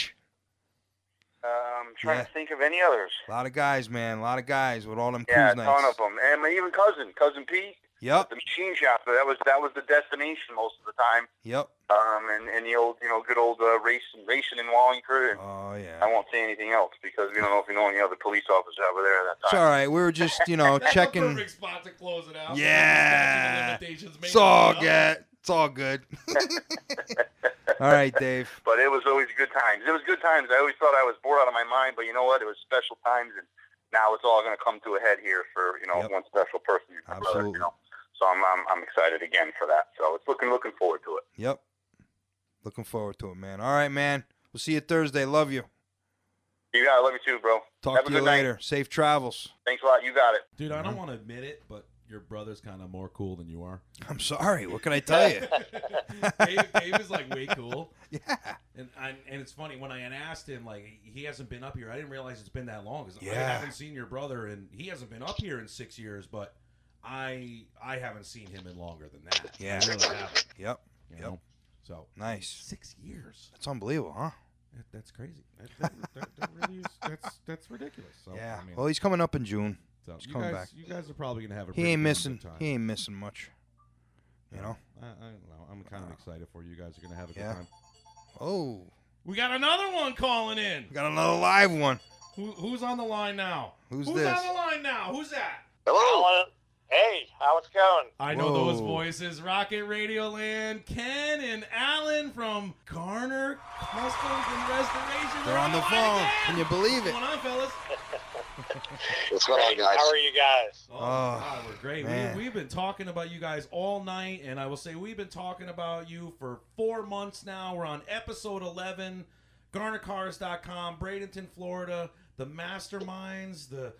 I'm trying to think of any others. A lot of guys, man. A lot of guys with all them cruise nights. nights. A ton of them. And my even cousin Pete. Yep. The machine shop. That was the destination most of the time. Yep. And the old, good old racing in Wallingford. And oh yeah. I won't say anything else because we don't know if you know any other police officers over there at that time. It's all right. We were just, That's checking. a perfect spot to close it out. Yeah. It's all good. It's all good. All right, Dave. But it was always good times. It was good times. I always thought I was bored out of my mind, but you know what? It was special times, and now it's all going to come to a head here for one special person. Absolutely. Brother, So I'm excited again for that. So it's looking forward to it. Yep. Looking forward to it, man. All right, man. We'll see you Thursday. Love you. You got it. Love you too, bro. Talk to you later. Safe travels. Thanks a lot. You got it. Dude, I don't want to admit it, but your brother's kind of more cool than you are. I'm sorry. What can I tell you? Dave is like way cool. Yeah. And it's funny when I had asked him, like, he hasn't been up here. I didn't realize it's been that long because I haven't seen your brother, and he hasn't been up here in 6 years, but I haven't seen him in longer than that. Yeah. I really haven't. Yep. You know? So nice. 6 years. That's unbelievable, huh? That's crazy. That really is. That's ridiculous. So, yeah. I mean, well, he's coming up in June. So he's coming back. You guys are probably gonna have a. He ain't missing. missing. He ain't missing much. You know. I don't know. I'm kind of excited for you. You guys are gonna have a good time. Oh. We got another one calling in. We got another live one. Who's on the line now? Who's this? Who's on the line now? Who's that? Hello. Hey, how's it going? I know those voices. Rocket Radio Land, Ken and Allan from Garner Customs and Restorations. They're on the phone. Can you believe it? What's going on, fellas? What's going on, guys? How are you guys? Oh, God, we're great. We've been talking about you guys all night, and I will say we've been talking about you for 4 months now. We're on episode 11, GarnerCars.com, Bradenton, Florida. The masterminds, the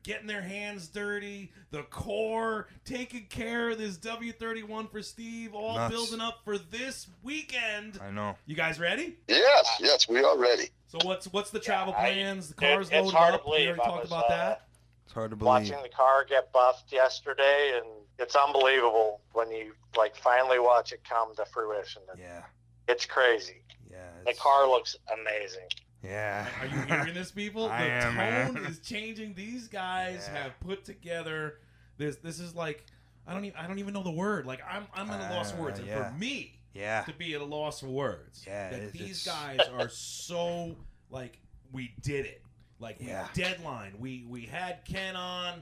getting their hands dirty, the core, taking care of this W31 for Steve, all building up for this weekend. I know. You guys ready? Yes, we are ready. So what's the travel plans? The car's loaded hard up. To believe. We already talked about that. It's hard to believe. Watching the car get buffed yesterday, and it's unbelievable when you finally watch it come to fruition. Yeah. It's crazy. Yeah. The car looks amazing. Yeah. Are you hearing this, people? I am, tone is changing. These guys have put together this. This is like I don't even know the word. Like I'm at a loss for words. And for me, to be at a loss for words. That these guys are so like we did it. Like deadline. We had Ken on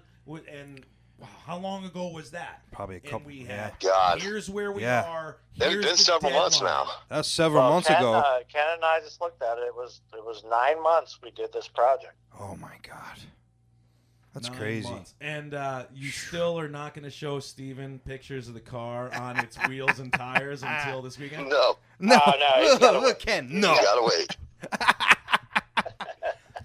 and. Wow, how long ago was that? Probably a couple. And we had, God. Here's where we are. It's been several months now. That's several months ago. Ken and I just looked at it. It was 9 months we did this project. Oh my God. That's 9 crazy. months. And you still are not going to show Steven pictures of the car on its wheels and tires until this weekend? No, No, no, look, Ken, no. you gotta wait.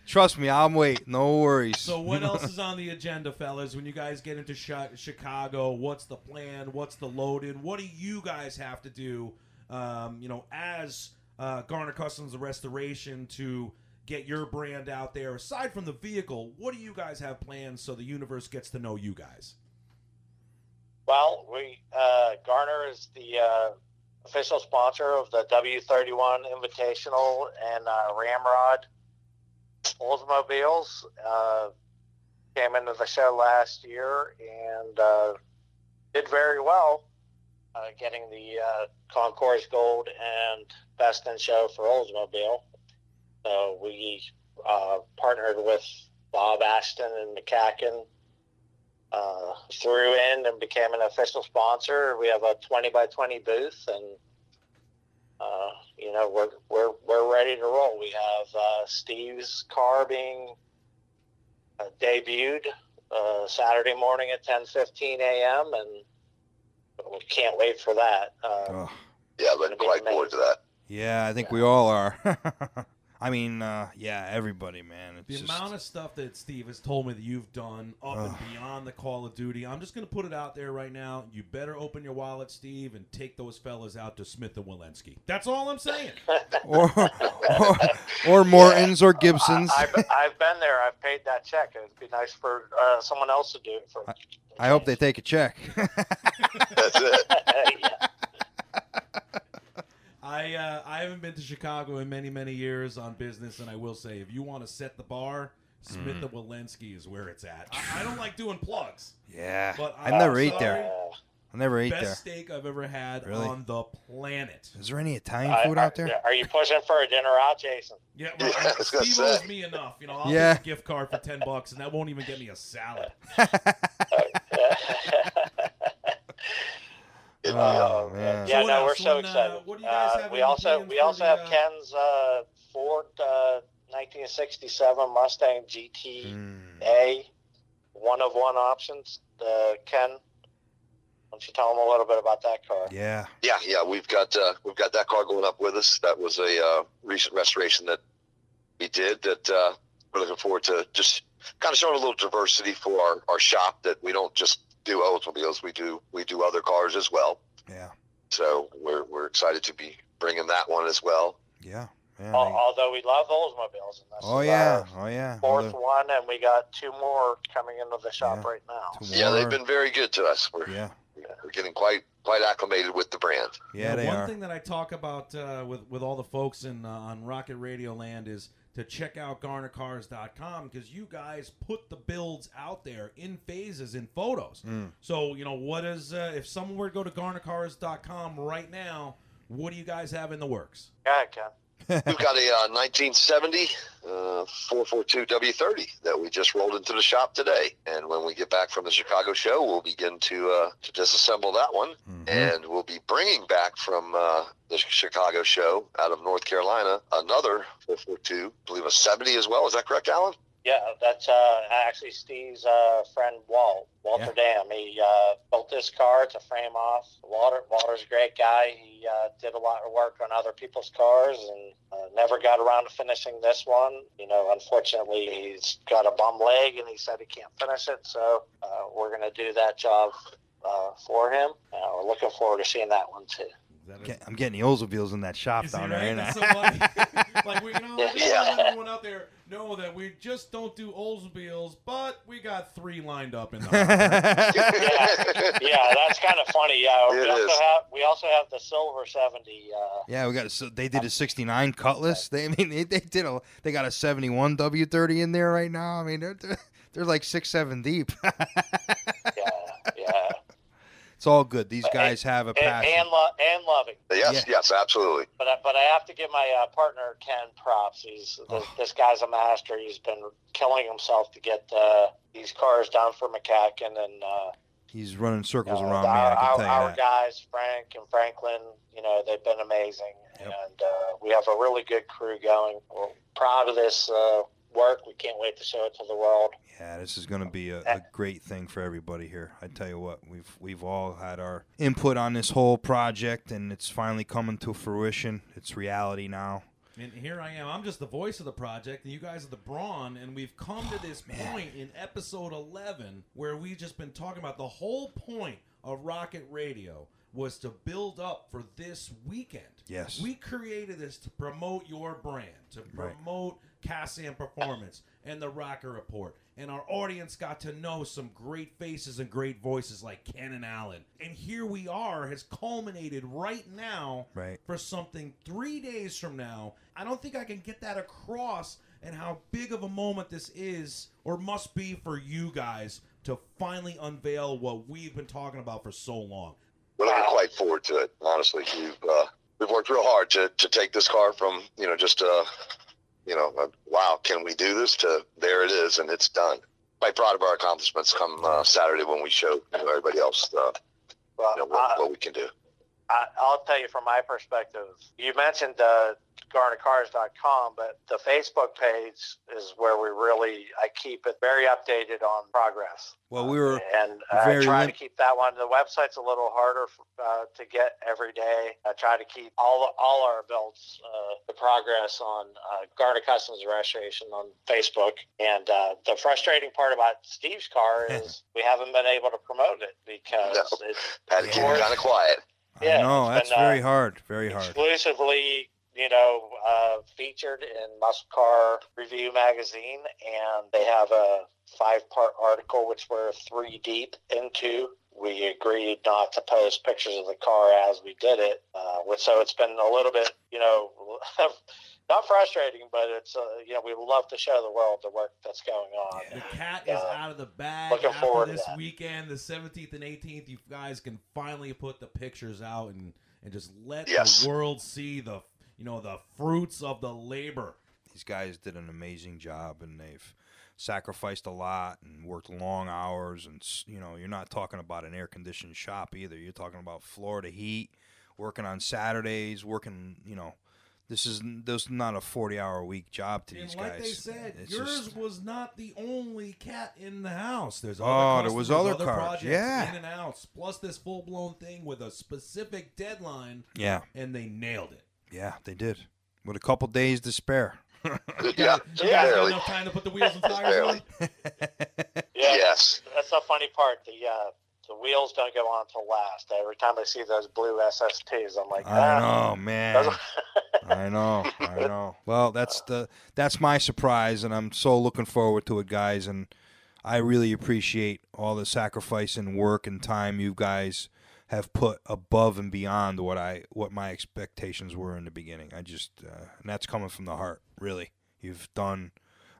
Trust me, I'm waiting. No worries. So what else is on the agenda, fellas? When you guys get into Chicago, what's the plan? What's the load-in? What do you guys have to do, as Garner Customs and Restoration to get your brand out there? Aside from the vehicle, what do you guys have planned so the universe gets to know you guys? Well, Garner is the official sponsor of the W31 Invitational and Ramrod Oldsmobiles. Came into the show last year and did very well, getting the Concours Gold and Best in Show for Oldsmobile. So we partnered with Bob Ashton and MCACN, threw in and became an official sponsor. We have a 20x20 booth, and we're ready to roll. We have Steve's car being debuted Saturday morning at 10:15 a.m. and we can't wait for that. Yeah, looking quite forward to that. Yeah, I think we all are. I mean, everybody, man. It's The just... amount of stuff that Steve has told me that you've done up and beyond the Call of Duty, I'm just going to put it out there right now. You better open your wallet, Steve, and take those fellas out to Smith & Walensky. That's all I'm saying. or Morton's or Gibson's. I've been there. I've paid that check. It would be nice for someone else to do it for. I hope they take a check. That's it. Yeah. I haven't been to Chicago in many, many years on business, and I will say, if you want to set the bar, Smith & Walensky is where it's at. I don't like doing plugs. Yeah, But I never ate there. I never ate Best there. steak I've ever had Really? on the planet. Is there any Italian food out there? Are you pushing for a dinner out, Jason? Yeah, well, Yeah, I was gonna Steve say. owes me enough. I'll Yeah. get a gift card for $10, and that won't even get me a salad. Oh, man. Yeah, what no, we're else? so When, excited. what do you guys have we in also plans we for also the, have Ken's Ford 1967 Mustang GT-A, one of one options. Ken, why don't you tell them a little bit about that car? Yeah. Yeah. We've got that car going up with us. That was a recent restoration that we did. That we're looking forward to just kind of showing a little diversity for our shop. That we don't just do Oldsmobiles. We do other cars as well. Yeah. So we're excited to be bringing that one as well. Yeah. Although we love Oldsmobiles, and this is our fourth one, and we got 2 more coming into the shop right now. Yeah, they've been very good to us. We're getting quite acclimated with the brand. Yeah, they one are. thing that I talk about with all the folks on Rocket Radio Land is to check out GarnerCars.com, because you guys put the builds out there in phases, in photos. So, what is if someone were to go to GarnerCars.com right now, what do you guys have in the works? Yeah, Ken. We've got a 1970 442 W30 that we just rolled into the shop today. And when we get back from the Chicago show, we'll begin to disassemble that one. And we'll be bringing back from the Chicago show out of North Carolina another 442, I believe a 70 as well. Is that correct, Alan? Yeah, that's actually Steve's friend Walter Dam. He built this car to frame off. Walter's a great guy. He did a lot of work on other people's cars and never got around to finishing this one. Unfortunately, he's got a bum leg, and he said he can't finish it. So we're going to do that job for him. We're looking forward to seeing that one too. I'm getting the Oldsmobiles in that shop down there. That's so funny. Like we let everyone out there know that we just don't do Oldsmobiles, but we got 3 lined up in the house. Yeah, that's kind of funny. Yeah, we It also have the silver 70. Yeah, they did a 69 Cutlass. They got a 71 W30 in there right now. I mean, they're like 6-7 deep. Yeah. It's all good. These guys have a passion. And loving. Yes, absolutely. But I have to give my partner Ken props. This guy's a master. He's been killing himself to get these cars done for MCACN, and he's running circles around me. I can tell you our that. guys, Frank and Franklin, they've been amazing, and we have a really good crew going. We're proud of this work. We can't wait to show it to the world. Yeah, this is going to be a great thing for everybody here. I tell you what, we've all had our input on this whole project, and it's finally coming to fruition. It's reality now. And here I am. I'm just the voice of the project, and you guys are the brawn, and we've come to this point in episode 11 where we've just been talking about the whole point of Rocket Radio was to build up for this weekend. Yes. We created this to promote your brand, to promote cas-am Performance and the Rocket Report. And our audience got to know some great faces and great voices like Ken and Allan. And here we are, has culminated right now for something 3 days from now. I don't think I can get that across and how big of a moment this is or must be for you guys to finally unveil what we've been talking about for so long. We're looking quite forward to it, honestly. We've worked real hard to take this car from, just wow, can we do this, to there it is, and it's done. Quite proud of our accomplishments come Saturday when we show everybody else what we can do. I'll tell you from my perspective, you mentioned GarnerCars.com, but the Facebook page is where I keep it very updated on progress. Well, we were I try to keep that one. The website's a little harder to get every day. I try to keep all our builds, the progress on Garner Customs and Restorations on Facebook. And the frustrating part about Steve's car is we haven't been able to promote it because it's had to keep it kind of quiet. Yeah, no, that's very hard. Very hard. Exclusively, featured in Muscle Car Review magazine, and they have a 5-part article which we're 3 deep into. We agreed not to post pictures of the car as we did it, so it's been a little bit, not frustrating, but it's we love to show the world the work that's going on. The cat is out of the bag. Looking forward to this that. weekend, the 17th and 18th. You guys can finally put the pictures out and just let the world see the fruits of the labor. These guys did an amazing job, and they've sacrificed a lot and worked long hours. And you're not talking about an air-conditioned shop either. You're talking about Florida heat, working on Saturdays, working. This is not a 40-hour-a-week job to these guys. Like they said, yours was not the only cat in the house. There's there was other cars, projects in and outs, plus this full-blown thing with a specific deadline. Yeah, and they nailed it. Yeah, they did. With a couple days to spare. You guys got enough time to put the wheels and tires on? Yes. That's the funny part. The wheels don't go on till last. Every time I see those blue SSTs, I'm like, I know, man. I know. Well, that's my surprise, and I'm so looking forward to it, guys. And I really appreciate all the sacrifice and work and time you guys have put above and beyond what my expectations were in the beginning. And that's coming from the heart, really. You've done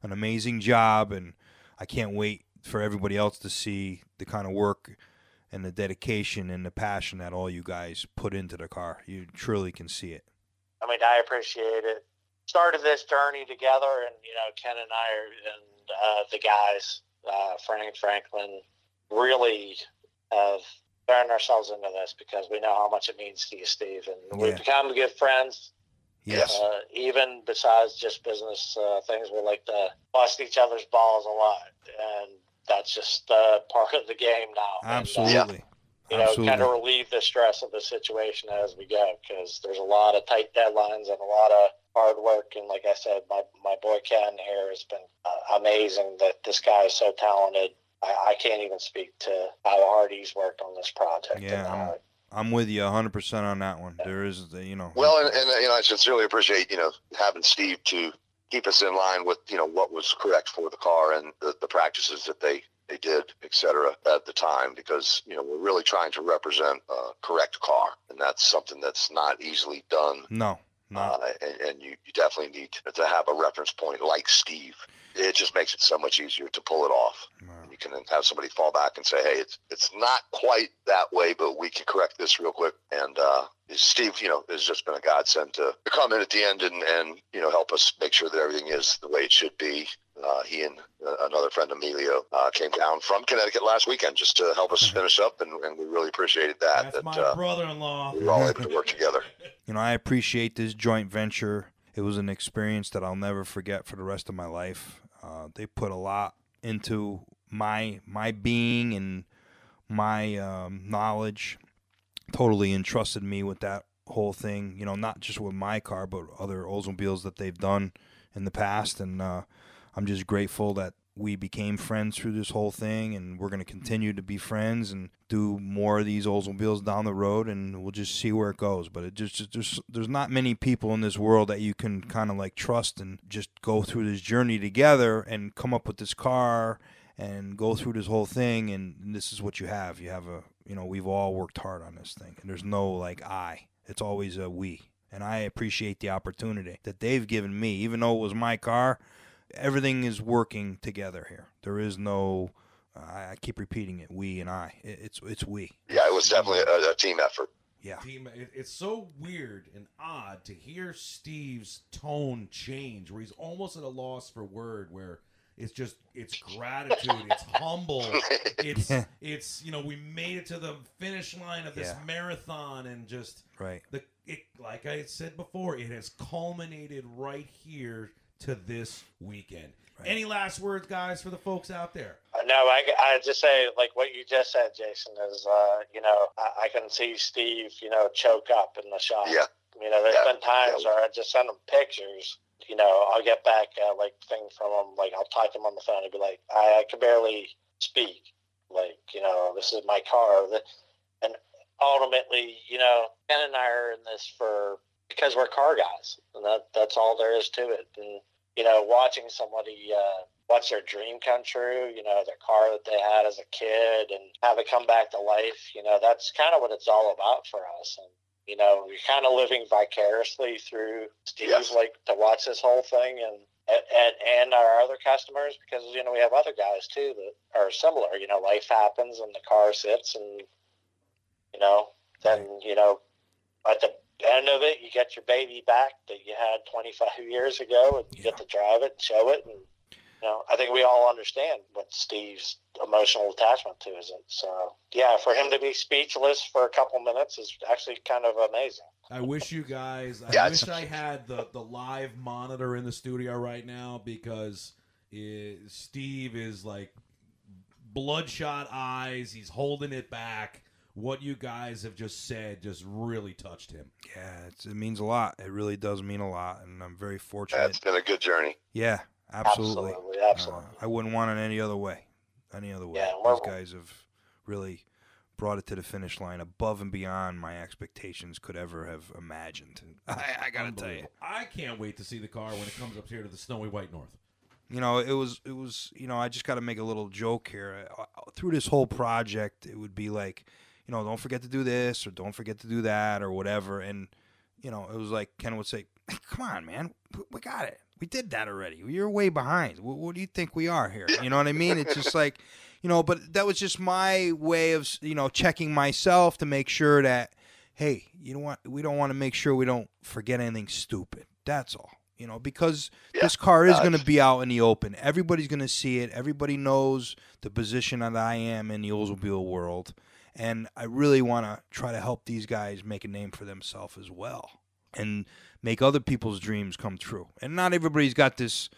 an amazing job, and I can't wait for everybody else to see the kind of work and the dedication and the passion that all you guys put into the car. You truly can see it. I mean, I appreciate it. Started this journey together, and Ken and I and the guys, Franklin, really have turned ourselves into this because we know how much it means to you, Steve, and we've become good friends. Yes. Even besides just business things, we like to bust each other's balls a lot, and that's just part of the game now. Absolutely. And, kind of relieve the stress of the situation as we go, because there's a lot of tight deadlines and a lot of hard work. And like I said, my boy Ken here has been amazing. That this guy is so talented. I can't even speak to how hard he's worked on this project. Yeah, I'm with you 100% on that one. There is Well, and I sincerely appreciate having Steve to keep us in line with what was correct for the car and the practices that they did, et cetera, at the time, because we're really trying to represent a correct car, and that's something that's not easily done. No. And you definitely need to have a reference point like Steve. It just makes it so much easier to pull it off. And you can have somebody fall back and say, hey, it's not quite that way, but we can correct this real quick. And Steve, has just been a godsend to come in at the end and help us make sure that everything is the way it should be. He and another friend, Emilio, came down from Connecticut last weekend just to help us finish up, and we really appreciated that. That's my brother-in-law. We were all able to work together. I appreciate this joint venture. It was an experience that I'll never forget for the rest of my life. They put a lot into my being and my knowledge. Totally entrusted me with that whole thing, you know, not just with my car, but other Oldsmobiles that they've done in the past. And I'm just grateful that we became friends through this whole thing, and we're going to continue to be friends and do more of these Oldsmobiles down the road, and we'll just see where it goes. But it just there's not many people in this world that you can kind of like trust and just go through this journey together and come up with this car and go through this whole thing, and this is what you have. You have we've all worked hard on this thing, and there's no like I. It's always a we. And I appreciate the opportunity that they've given me, even though it was my car. Everything is working together here. There is no, I keep repeating it, we and I. It's we. Yeah, it was definitely a team effort. Yeah. It's so weird and odd to hear Steve's tone change, where he's almost at a loss for word, where it's gratitude, it's humble, it's we made it to the finish line of this marathon, and just right. Like I said before, it has culminated right here to this weekend. Right. Any last words, guys, for the folks out there? No, I just say, like what you just said, Jason, is, I can see Steve, choke up in the shop. Yeah. There's been times where I just send him pictures. I'll get back thing from him. Like, I'll talk to him on the phone and be like, I can barely speak. Like, this is my car. And ultimately, Ken and I are in this because we're car guys, and that's all there is to it. And watching somebody watch their dream come true, their car that they had as a kid, and have it come back to life, that's kind of what it's all about for us. And we're kind of living vicariously through Steve, like to watch this whole thing, and our other customers, because we have other guys too that are similar. Life happens and the car sits, and then at the end of it, you get your baby back that you had 25 years ago, and you get to drive it and show it. And I think we all understand what Steve's emotional attachment to is it. So for him to be speechless for a couple minutes is actually kind of amazing. I wish you guys, I wish I had the live monitor in the studio right now, because Steve is like bloodshot eyes. He's holding it back. What you guys have just said just really touched him. Yeah, it means a lot. It really does mean a lot, and I'm very fortunate. Yeah, it's been a good journey. Yeah, absolutely. Absolutely. I wouldn't want it any other way. Yeah, these guys have really brought it to the finish line above and beyond my expectations could ever have imagined. I got to tell you. I can't wait to see the car when it comes up here to the snowy white north. It was. I just got to make a little joke here. Through this whole project, it would be like, don't forget to do this or don't forget to do that or whatever. And, it was like Ken would say, hey, come on, man, we got it. We did that already. You're way behind. What do you think we are here? You know what I mean? It's just like, but that was just my way of, checking myself to make sure that, hey, we don't want to make sure we don't forget anything stupid. That's all. Because this car is going to be out in the open. Everybody's going to see it. Everybody knows the position that I am in the Oldsmobile world. And I really want to try to help these guys make a name for themselves as well and make other people's dreams come true. And not everybody's got this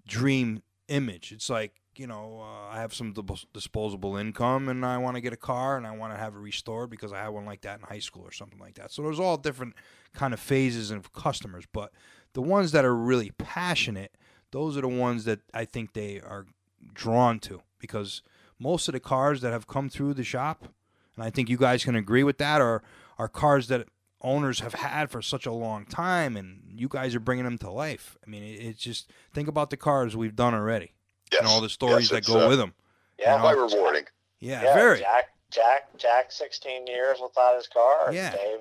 dream image. It's like, I have some disposable income and I want to get a car and I want to have it restored because I had one like that in high school or something like that. So there's all different kind of phases of customers. But the ones that are really passionate, those are the ones that I think they are drawn to, because most of the cars that have come through the shop, and I think you guys can agree with that, are cars that owners have had for such a long time, and you guys are bringing them to life. I mean, it's just, think about the cars we've done already and all the stories that go with them. Yeah, quite rewarding. Yeah, very. Jack 16 years without his car. Yeah. Dave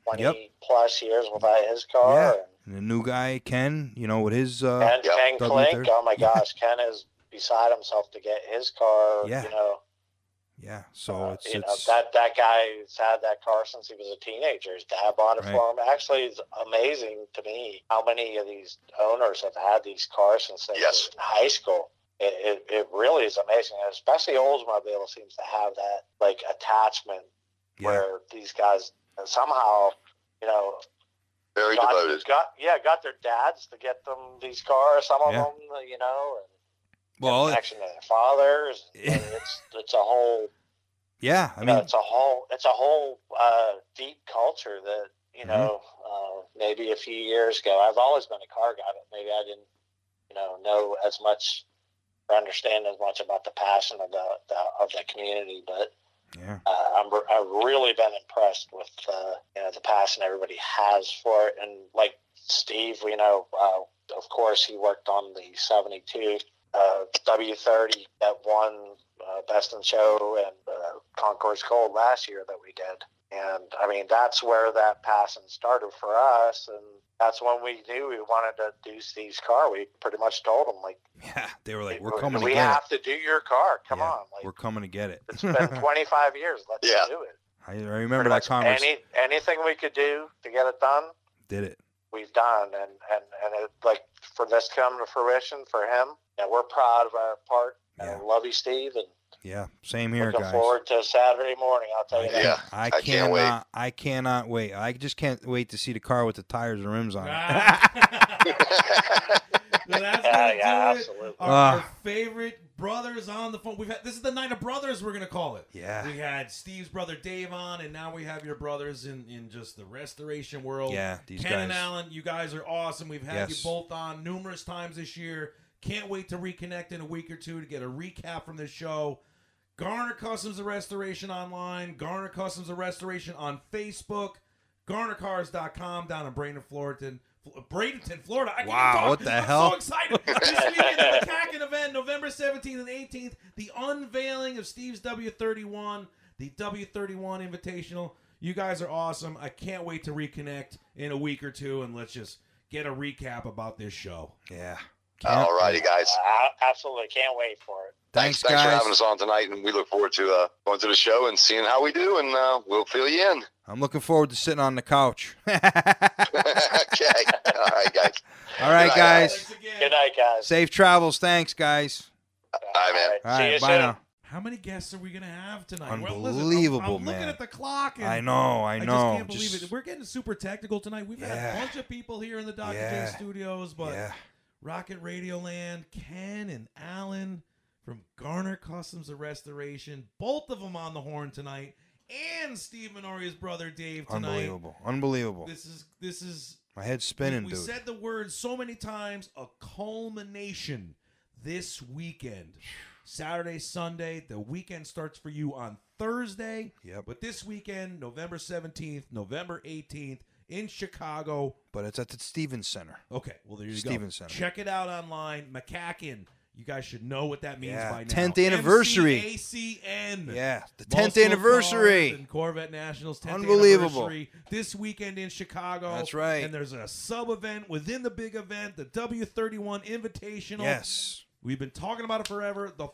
20 plus years without his car. Yeah. And the new guy, Ken, with his Ken Klink. Oh my gosh, Ken is beside himself to get his car. Yeah. Yeah, so it's that guy's had that car since he was a teenager. His dad bought it for him. Actually, it's amazing to me how many of these owners have had these cars since they were in high school. It really is amazing, and especially Oldsmobile seems to have that like attachment where these guys somehow, very devoted. Got their dads to get them these cars. Some of them, and connection to their fathers. It's a whole. Yeah, I mean, it's a whole deep culture that maybe a few years ago. I've always been a car guy, but maybe I didn't know as much or understand as much about the passion of the community. But I've really been impressed with the passion everybody has for it. And like Steve, of course, he worked on the 72 W30 that won Best in Show and Concourse Gold last year that we did. And I mean, that's where that passion started for us. And that's when we knew we wanted to do Steve's car. We pretty much told him, they were like, we're coming to get it. We have to do your car. Come on. We're coming to get it. It's been 25 years. Let's do it. I remember that conversation. Anything we could do to get it done, did it. We've done. And it, for this to come to fruition for him, we're proud of our part. I love you, Steve. And yeah, same here, looking guys. Looking forward to Saturday morning, I'll tell you that. Yeah, I can't wait. I cannot wait. I just can't wait to see the car with the tires and rims on it. Absolutely. Our favorite brothers on the phone. This is the night of brothers, we're going to call it. Yeah. We had Steve's brother Dave on, and now we have your brothers in just the restoration world. Yeah, these Ken guys. and Allan, you guys are awesome. We've had you both on numerous times this year. Can't wait to reconnect in a week or two to get a recap from this show. Garner Customs and Restoration online, Garner Customs and Restoration on Facebook, GarnerCars.com down in Bradenton, Florida. I can't talk. What the I'm hell? so excited. This weekend, the MCACN event, November 17th and 18th, the unveiling of Steve's W31, the W31 Invitational. You guys are awesome. I can't wait to reconnect in a week or two, and let's just get a recap about this show. Yeah. All righty, guys. Absolutely. Can't wait for it. Thanks, guys. Thanks for having us on tonight, and we look forward to going to the show and seeing how we do, and we'll fill you in. I'm looking forward to sitting on the couch. Okay. All right, guys. All right, guys. Good night, guys. Safe travels. Thanks, guys. All right, man. All right, bye now. How many guests are we going to have tonight? Unbelievable, I'm man. looking at the clock. And I know. I just can't believe it. We're getting super technical tonight. We've had a bunch of people here in the DrJay studios, but Rocket Radio Land, Ken and Allan from Garner Customs and Restoration, both of them on the horn tonight, and Steve Minore's brother Dave tonight. Unbelievable. This is my head's spinning, we dude. said the word so many times, a culmination this weekend. Saturday, Sunday, the weekend starts for you on Thursday. Yep. But this weekend, November 17th, November 18th, in Chicago. But it's at the Stevens Center. Okay, well, there you Stevens go. Center. Check it out online. MCACN. You guys should know what that means by now. 10th anniversary. MCACN. Yeah, the 10th anniversary. And Corvette Nationals 10th Unbelievable. anniversary this weekend in Chicago. That's right. And there's a sub-event within the big event, the W31 Invitational. Yes. We've been talking about it forever. The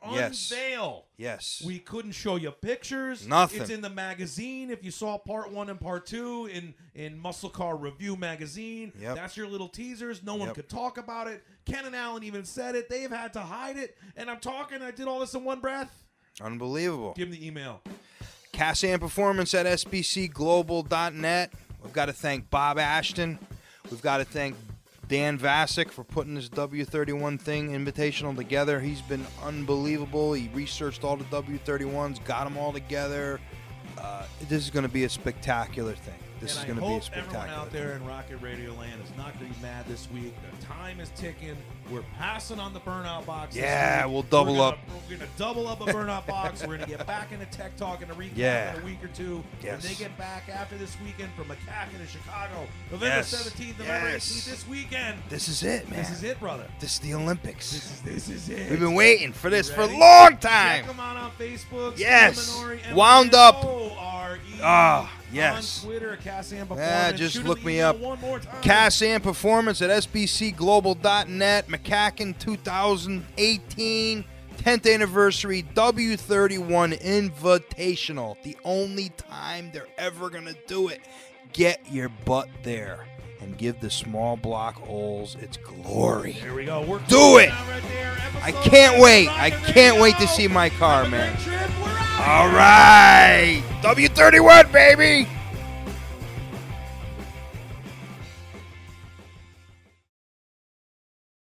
unveil. Yes. We couldn't show you pictures. Nothing. It's in the magazine. If you saw part 1 and part 2 in Muscle Car Review magazine, that's your little teasers. No one could talk about it. Ken and Allan even said it. They've had to hide it. And I did all this in one breath. Unbelievable. Give them the email. cas-am Performance at sbcglobal.net. We've got to thank Bob Ashton. We've got to thank Dan Vasic for putting this W31 thing invitational together. He's been unbelievable. He researched all the W31s, got them all together. This is going to be a spectacular thing. This is going to be a spectacular everyone out there in Rocket Radio Land is not going to be mad this week. The time is ticking. We're passing on the Burnout box. Yeah, we'll double up. We're going to double up a Burnout box. We're going to get back into Tech Talk and a recap in a week or two. Yes. When they get back after this weekend from MCACN in Chicago, November 17th, November 18th, this weekend. This is it, man. This is it, brother. This is the Olympics. This is it. We've been waiting for this for a long time. Check them out on Facebook. Yes. Minore, Wound up. Ah, yes. On Twitter, cas-am Performance. Yeah, just look me up. One more time. cas-am Performance at sbcglobal.net. MCACN 2018 10th anniversary W31 Invitational. The only time they're ever going to do it. Get your butt there and give the small block Olds its glory. There we go. We're do it. Right there. I can't wait. I can't wait to see my car, man. All right. W31, baby.